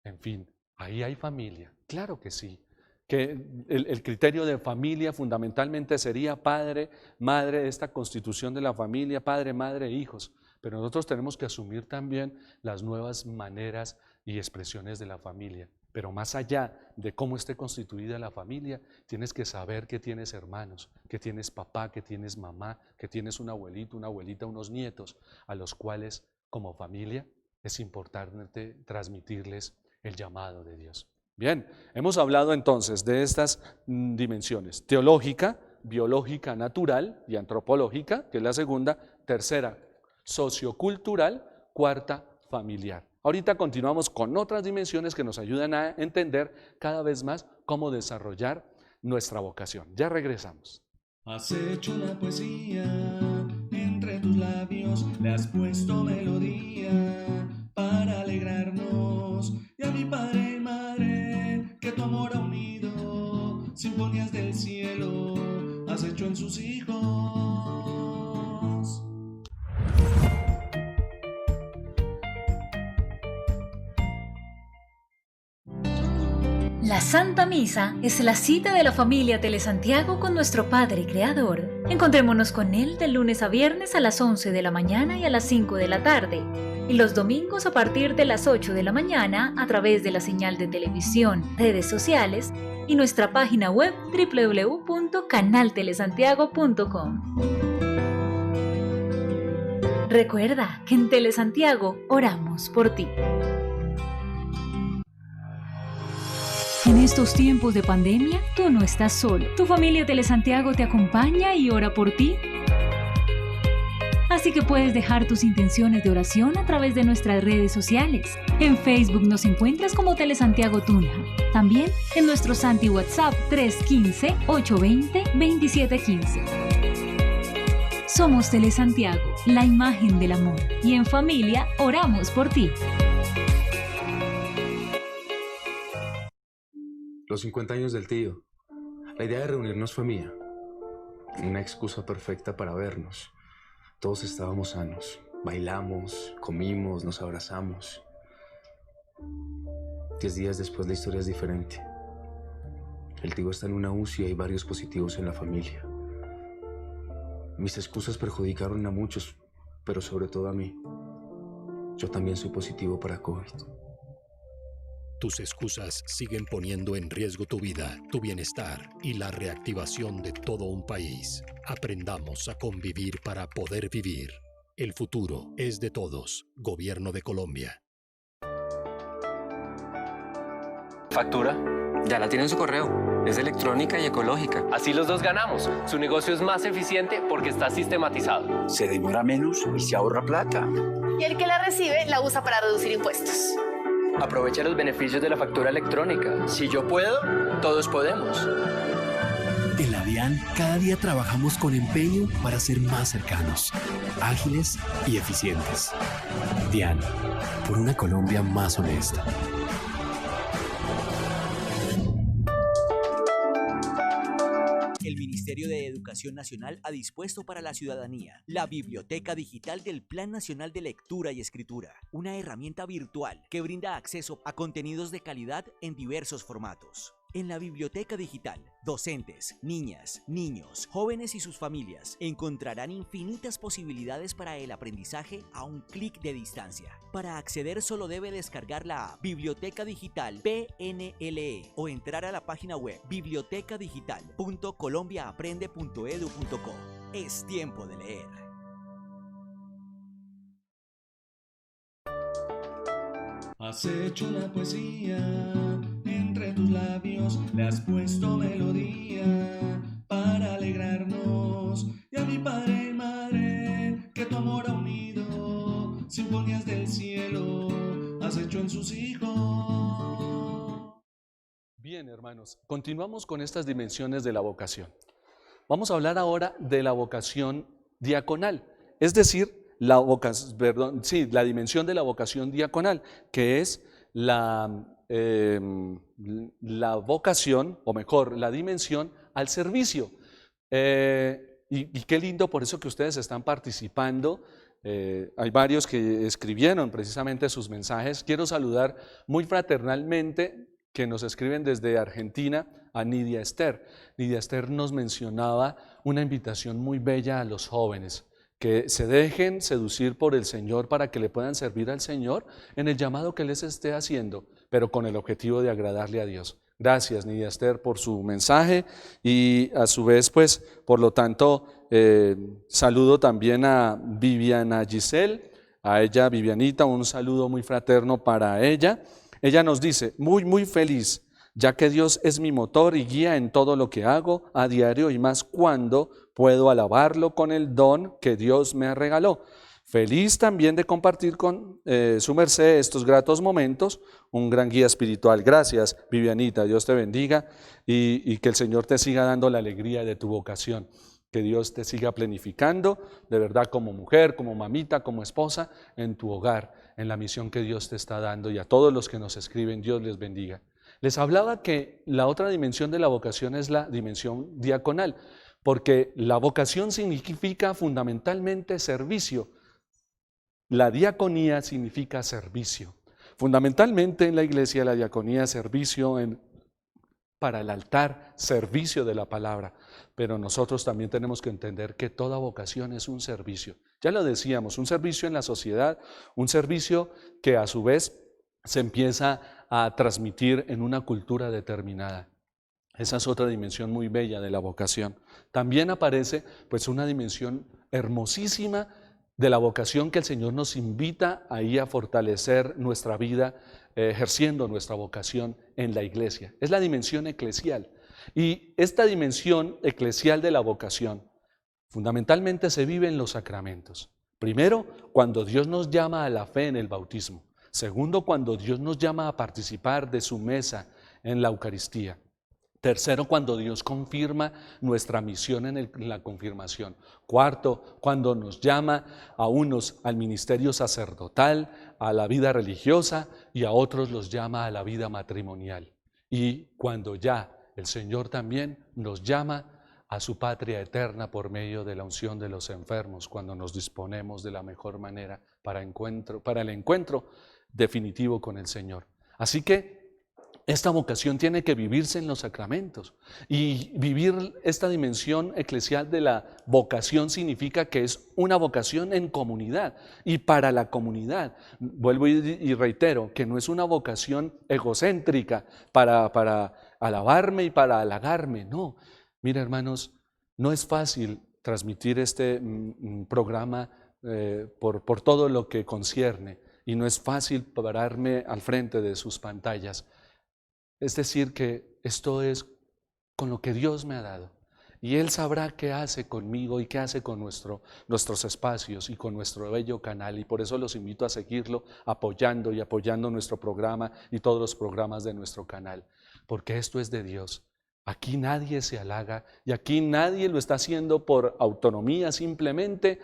En fin, ahí hay familia. Claro que sí. Que el criterio de familia fundamentalmente sería padre, madre, esta constitución de la familia, padre, madre, hijos. Pero nosotros tenemos que asumir también las nuevas maneras y expresiones de la familia. Pero más allá de cómo esté constituida la familia, tienes que saber que tienes hermanos, que tienes papá, que tienes mamá, que tienes un abuelito, una abuelita, unos nietos, a los cuales como familia es importante transmitirles el llamado de Dios. Bien, hemos hablado entonces de estas dimensiones: teológica, biológica, natural y antropológica, que es la segunda; tercera, sociocultural; cuarta, familiar. Ahorita continuamos con otras dimensiones que nos ayudan a entender cada vez más cómo desarrollar nuestra vocación. Ya regresamos. Has hecho una poesía, entre tus labios le has puesto melodía para alegrarnos. Y a mi padre y madre, que tu amor ha unido, sinfonías del cielo has hecho en sus hijos. La Santa Misa es la cita de la familia Telesantiago con nuestro Padre Creador. Encontrémonos con Él de lunes a viernes a las 11 de la mañana y a las 5 de la tarde, y los domingos a partir de las 8 de la mañana a través de la señal de televisión, redes sociales y nuestra página web www.canaltelesantiago.com. Recuerda que en Telesantiago oramos por ti. En estos tiempos de pandemia, tú no estás solo. Tu familia Telesantiago te acompaña y ora por ti. Así que puedes dejar tus intenciones de oración a través de nuestras redes sociales. En Facebook nos encuentras como Telesantiago Tunja. También en nuestro Santi WhatsApp 315-820-2715. Somos Telesantiago, la imagen del amor. Y en familia oramos por ti. Los 50 años del tío. La idea de reunirnos fue mía. Una excusa perfecta para vernos. Todos estábamos sanos. Bailamos, comimos, nos abrazamos. 10 días después la historia es diferente. El tío está en una UCI y hay varios positivos en la familia. Mis excusas perjudicaron a muchos, pero sobre todo a mí. Yo también soy positivo para COVID. Tus excusas siguen poniendo en riesgo tu vida, tu bienestar y la reactivación de todo un país. Aprendamos a convivir para poder vivir. El futuro es de todos. Gobierno de Colombia. Factura, ya la tiene en su correo. Es electrónica y ecológica. Así los dos ganamos. Su negocio es más eficiente porque está sistematizado. Se demora menos y se ahorra plata. Y el que la recibe la usa para reducir impuestos. Aprovecha los beneficios de la factura electrónica. Si yo puedo, todos podemos. En la DIAN, cada día trabajamos con empeño para ser más cercanos, ágiles y eficientes. DIAN, por una Colombia más honesta. El Ministerio de Educación Nacional ha dispuesto para la ciudadanía la Biblioteca Digital del Plan Nacional de Lectura y Escritura, una herramienta virtual que brinda acceso a contenidos de calidad en diversos formatos. En la biblioteca digital, docentes, niñas, niños, jóvenes y sus familias encontrarán infinitas posibilidades para el aprendizaje a un clic de distancia. Para acceder solo debe descargar la app Biblioteca Digital PNLE o entrar a la página web bibliotecadigital.colombiaaprende.edu.co. Es tiempo de leer. Has hecho una poesía, entre tus labios le has puesto melodía para alegrarnos. Y a mi padre y madre, que tu amor ha unido, sinfonías del cielo has hecho en sus hijos. Bien, hermanos, continuamos con estas dimensiones de la vocación. Vamos a hablar ahora de la vocación diaconal, es decir, la dimensión de la vocación diaconal, que es la vocación, o mejor, la dimensión al servicio. Y qué lindo por eso que ustedes están participando. Hay varios que escribieron precisamente sus mensajes. Quiero saludar muy fraternalmente, que nos escriben desde Argentina, a Nidia Esther. Nidia Esther nos mencionaba una invitación muy bella a los jóvenes, que se dejen seducir por el Señor para que le puedan servir al Señor en el llamado que les esté haciendo, pero con el objetivo de agradarle a Dios. Gracias, Nidia Esther, por su mensaje y a su vez, pues, por lo tanto, saludo también a Viviana Giselle, a ella, Vivianita, un saludo muy fraterno para ella. Ella nos dice, muy feliz, ya que Dios es mi motor y guía en todo lo que hago a diario y más cuando puedo alabarlo con el don que Dios me regaló. Feliz también de compartir con su merced estos gratos momentos, un gran guía espiritual. Gracias, Vivianita, Dios te bendiga y que el Señor te siga dando la alegría de tu vocación, que Dios te siga planificando, de verdad, como mujer, como mamita, como esposa, en tu hogar, en la misión que Dios te está dando, y a todos los que nos escriben, Dios les bendiga. Les hablaba que la otra dimensión de la vocación es la dimensión diaconal, porque la vocación significa fundamentalmente servicio. La diaconía significa servicio. Fundamentalmente en la iglesia la diaconía es servicio para el altar, servicio de la palabra. Pero nosotros también tenemos que entender que toda vocación es un servicio. Ya lo decíamos, un servicio en la sociedad, un servicio que a su vez se empieza a transmitir en una cultura determinada. Esa es otra dimensión muy bella de la vocación. También aparece pues una dimensión hermosísima de la vocación que el Señor nos invita ahí a fortalecer nuestra vida ejerciendo nuestra vocación en la iglesia. Es la dimensión eclesial. Y esta dimensión eclesial de la vocación fundamentalmente se vive en los sacramentos. Primero, cuando Dios nos llama a la fe en el bautismo. Segundo, cuando Dios nos llama a participar de su mesa en la Eucaristía. Tercero, cuando Dios confirma nuestra misión en la confirmación. Cuarto, cuando nos llama a unos al ministerio sacerdotal, a la vida religiosa, y a otros los llama a la vida matrimonial. Y cuando ya el Señor también nos llama a su patria eterna por medio de la unción de los enfermos, cuando nos disponemos de la mejor manera para el encuentro definitivo con el Señor. Así que esta vocación tiene que vivirse en los sacramentos, y vivir esta dimensión eclesial de la vocación significa que es una vocación en comunidad y para la comunidad. Vuelvo y reitero que no es una vocación egocéntrica para alabarme y para halagarme, no. Mira, hermanos, no es fácil transmitir este programa por todo lo que concierne, y no es fácil pararme al frente de sus pantallas. Es decir, que esto es con lo que Dios me ha dado. Y Él sabrá qué hace conmigo y qué hace con nuestros espacios y con nuestro bello canal. Y por eso los invito a seguirlo apoyando y apoyando nuestro programa y todos los programas de nuestro canal. Porque esto es de Dios. Aquí nadie se halaga y aquí nadie lo está haciendo por autonomía simplemente,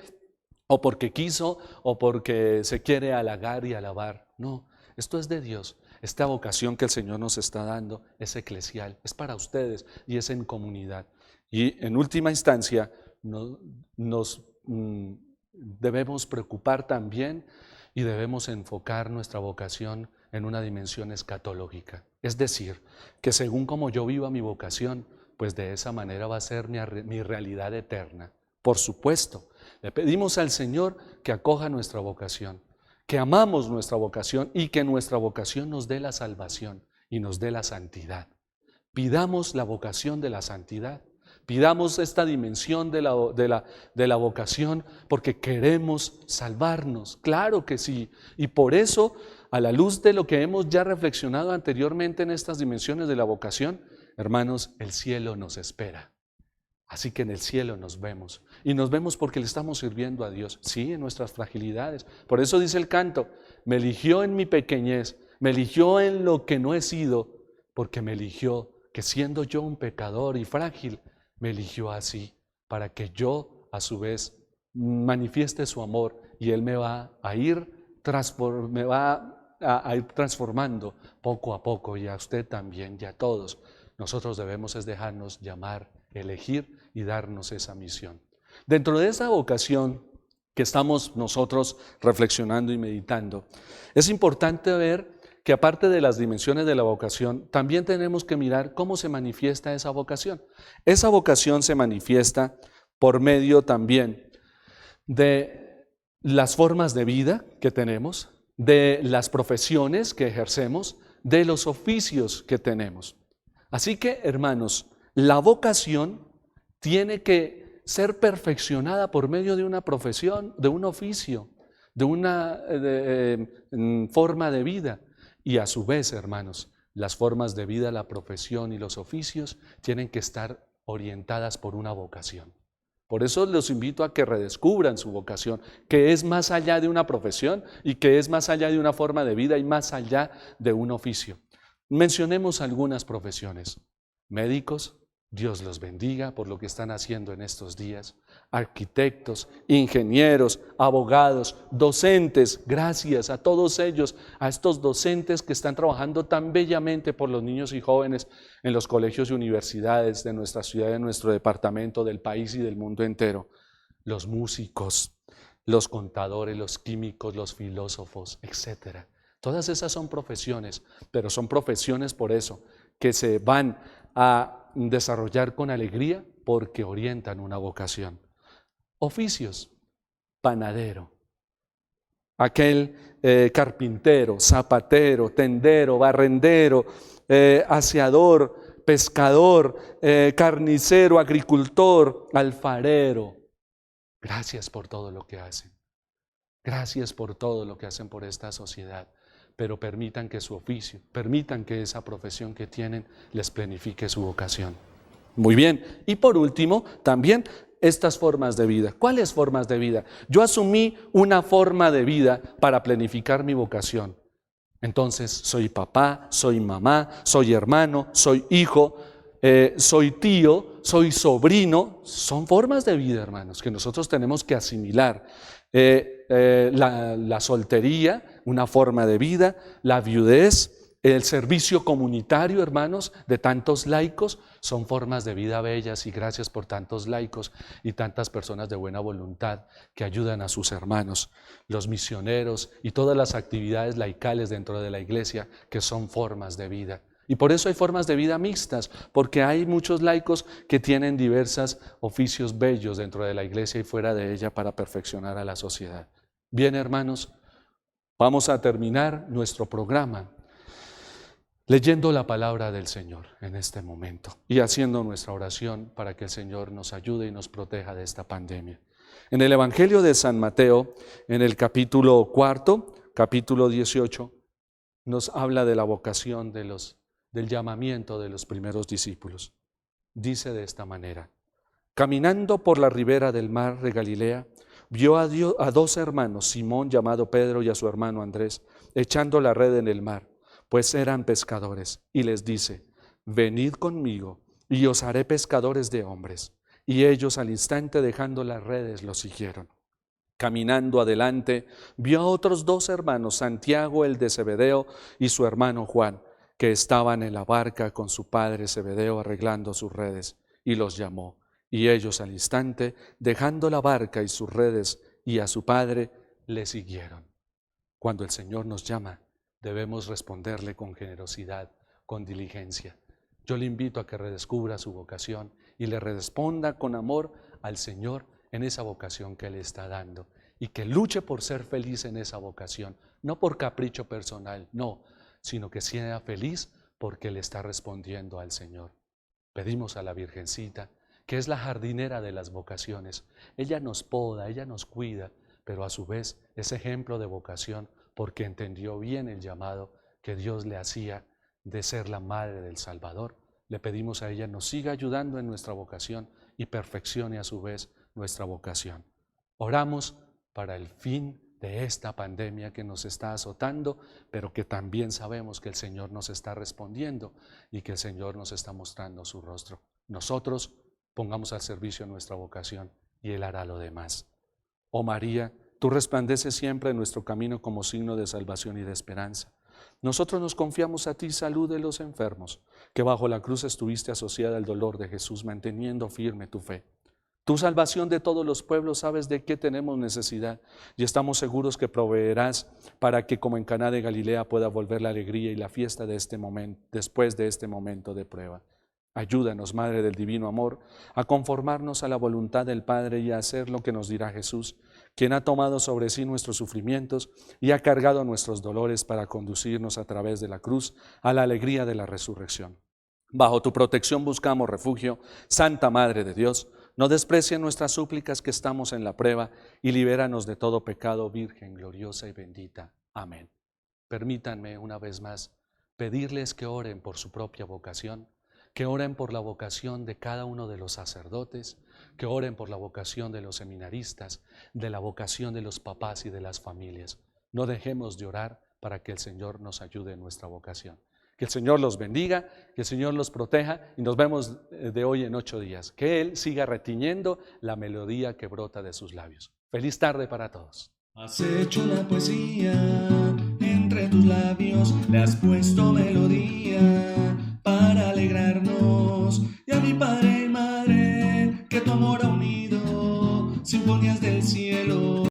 o porque quiso, o porque se quiere halagar y alabar. No, esto es de Dios. Esta vocación que el Señor nos está dando es eclesial, es para ustedes y es en comunidad. Y en última instancia nos debemos preocupar también y debemos enfocar nuestra vocación en una dimensión escatológica. Es decir, que según como yo viva mi vocación, pues de esa manera va a ser mi realidad eterna. Por supuesto, le pedimos al Señor que acoja nuestra vocación, que amamos nuestra vocación y que nuestra vocación nos dé la salvación y nos dé la santidad. Pidamos la vocación de la santidad. Pidamos esta dimensión de la vocación porque queremos salvarnos, claro que sí. Y por eso, a la luz de lo que hemos ya reflexionado anteriormente en estas dimensiones de la vocación, hermanos, el cielo nos espera. Así que en el cielo nos vemos. Y nos vemos porque le estamos sirviendo a Dios, sí, en nuestras fragilidades. Por eso dice el canto, me eligió en mi pequeñez, me eligió en lo que no he sido, porque me eligió que siendo yo un pecador y frágil, me eligió así, para que yo a su vez manifieste su amor y Él me va a ir transformando poco a poco, y a usted también, y a todos. Nosotros debemos es dejarnos llamar, elegir y darnos esa misión. Dentro de esa vocación que estamos nosotros reflexionando y meditando, es importante ver que aparte de las dimensiones de la vocación, también tenemos que mirar cómo se manifiesta esa vocación. Esa vocación se manifiesta por medio también de las formas de vida que tenemos, de las profesiones que ejercemos, de los oficios que tenemos. Así que, hermanos, la vocación tiene que ser perfeccionada por medio de una profesión, de un oficio, de una forma de vida. Y a su vez, hermanos, las formas de vida, la profesión y los oficios tienen que estar orientadas por una vocación. Por eso los invito a que redescubran su vocación, que es más allá de una profesión y que es más allá de una forma de vida y más allá de un oficio. Mencionemos algunas profesiones. Médicos, Dios los bendiga por lo que están haciendo en estos días. Arquitectos, ingenieros, abogados, docentes, gracias a todos ellos, a estos docentes que están trabajando tan bellamente por los niños y jóvenes en los colegios y universidades de nuestra ciudad, de nuestro departamento, del país y del mundo entero. Los músicos, los contadores, los químicos, los filósofos, etc. Todas esas son profesiones, pero son profesiones por eso, que se van a desarrollar con alegría porque orientan una vocación. Oficios, panadero, aquel carpintero, zapatero, tendero, barrendero, aseador, pescador, carnicero, agricultor, alfarero. Gracias por todo lo que hacen. Gracias por todo lo que hacen por esta sociedad. Pero permitan que su oficio, permitan que esa profesión que tienen les planifique su vocación. Muy bien, y por último, también estas formas de vida. ¿Cuáles formas de vida? Yo asumí una forma de vida para planificar mi vocación. Entonces, soy papá, soy mamá, soy hermano, soy hijo, soy tío, soy sobrino. Son formas de vida, hermanos, que nosotros tenemos que asimilar. La soltería, una forma de vida, la viudez, el servicio comunitario, hermanos, de tantos laicos, son formas de vida bellas, y gracias por tantos laicos y tantas personas de buena voluntad que ayudan a sus hermanos, los misioneros y todas las actividades laicales dentro de la iglesia que son formas de vida. Y por eso hay formas de vida mixtas, porque hay muchos laicos que tienen diversos oficios bellos dentro de la iglesia y fuera de ella para perfeccionar a la sociedad. Bien, hermanos, vamos a terminar nuestro programa leyendo la palabra del Señor en este momento y haciendo nuestra oración para que el Señor nos ayude y nos proteja de esta pandemia. En el Evangelio de San Mateo, en el capítulo 4, capítulo 18, nos habla de la vocación del llamamiento de los primeros discípulos. Dice de esta manera: Caminando por la ribera del mar de Galilea, vio a 2 hermanos, Simón llamado Pedro y a su hermano Andrés, echando la red en el mar, pues eran pescadores, y les dice: venid conmigo, y os haré pescadores de hombres. Y ellos al instante, dejando las redes, lo siguieron. Caminando adelante, vio a otros 2 hermanos, Santiago el de Zebedeo y su hermano Juan, que estaban en la barca con su padre Zebedeo arreglando sus redes, y los llamó. Y ellos al instante, dejando la barca y sus redes y a su padre, le siguieron. Cuando el Señor nos llama, debemos responderle con generosidad, con diligencia. Yo le invito a que redescubra su vocación y le responda con amor al Señor en esa vocación que Él está dando, y que luche por ser feliz en esa vocación, no por capricho personal, no, sino que sea feliz porque le está respondiendo al Señor. Pedimos a la Virgencita, que es la jardinera de las vocaciones. Ella nos poda, ella nos cuida, pero a su vez es ejemplo de vocación porque entendió bien el llamado que Dios le hacía de ser la madre del Salvador. Le pedimos a ella nos siga ayudando en nuestra vocación y perfeccione a su vez nuestra vocación. Oramos para el fin de esta pandemia que nos está azotando, pero que también sabemos que el Señor nos está respondiendo y que el Señor nos está mostrando su rostro. Nosotros pongamos al servicio nuestra vocación y Él hará lo demás. Oh María, tú resplandeces siempre en nuestro camino como signo de salvación y de esperanza. Nosotros nos confiamos a ti, salud de los enfermos, que bajo la cruz estuviste asociada al dolor de Jesús, manteniendo firme tu fe. Tu salvación de todos los pueblos, sabes de qué tenemos necesidad y estamos seguros que proveerás para que, como en Caná de Galilea, pueda volver la alegría y la fiesta de este momento, después de este momento de prueba. Ayúdanos, Madre del Divino Amor, a conformarnos a la voluntad del Padre y a hacer lo que nos dirá Jesús, quien ha tomado sobre sí nuestros sufrimientos y ha cargado nuestros dolores para conducirnos a través de la cruz a la alegría de la resurrección. Bajo tu protección buscamos refugio, Santa Madre de Dios. No desprecien nuestras súplicas que estamos en la prueba y libéranos de todo pecado, Virgen gloriosa y bendita. Amén. Permítanme una vez más pedirles que oren por su propia vocación, que oren por la vocación de cada uno de los sacerdotes, que oren por la vocación de los seminaristas, de la vocación de los papás y de las familias. No dejemos de orar para que el Señor nos ayude en nuestra vocación. Que el Señor los bendiga, que el Señor los proteja y nos vemos de hoy en 8 días. Que Él siga retiñendo la melodía que brota de sus labios. Feliz tarde para todos. Has hecho la poesía, entre tus labios le has puesto melodía para alegrarnos. Y a mi Padre y Madre, que tu amor ha unido, sinfonías del cielo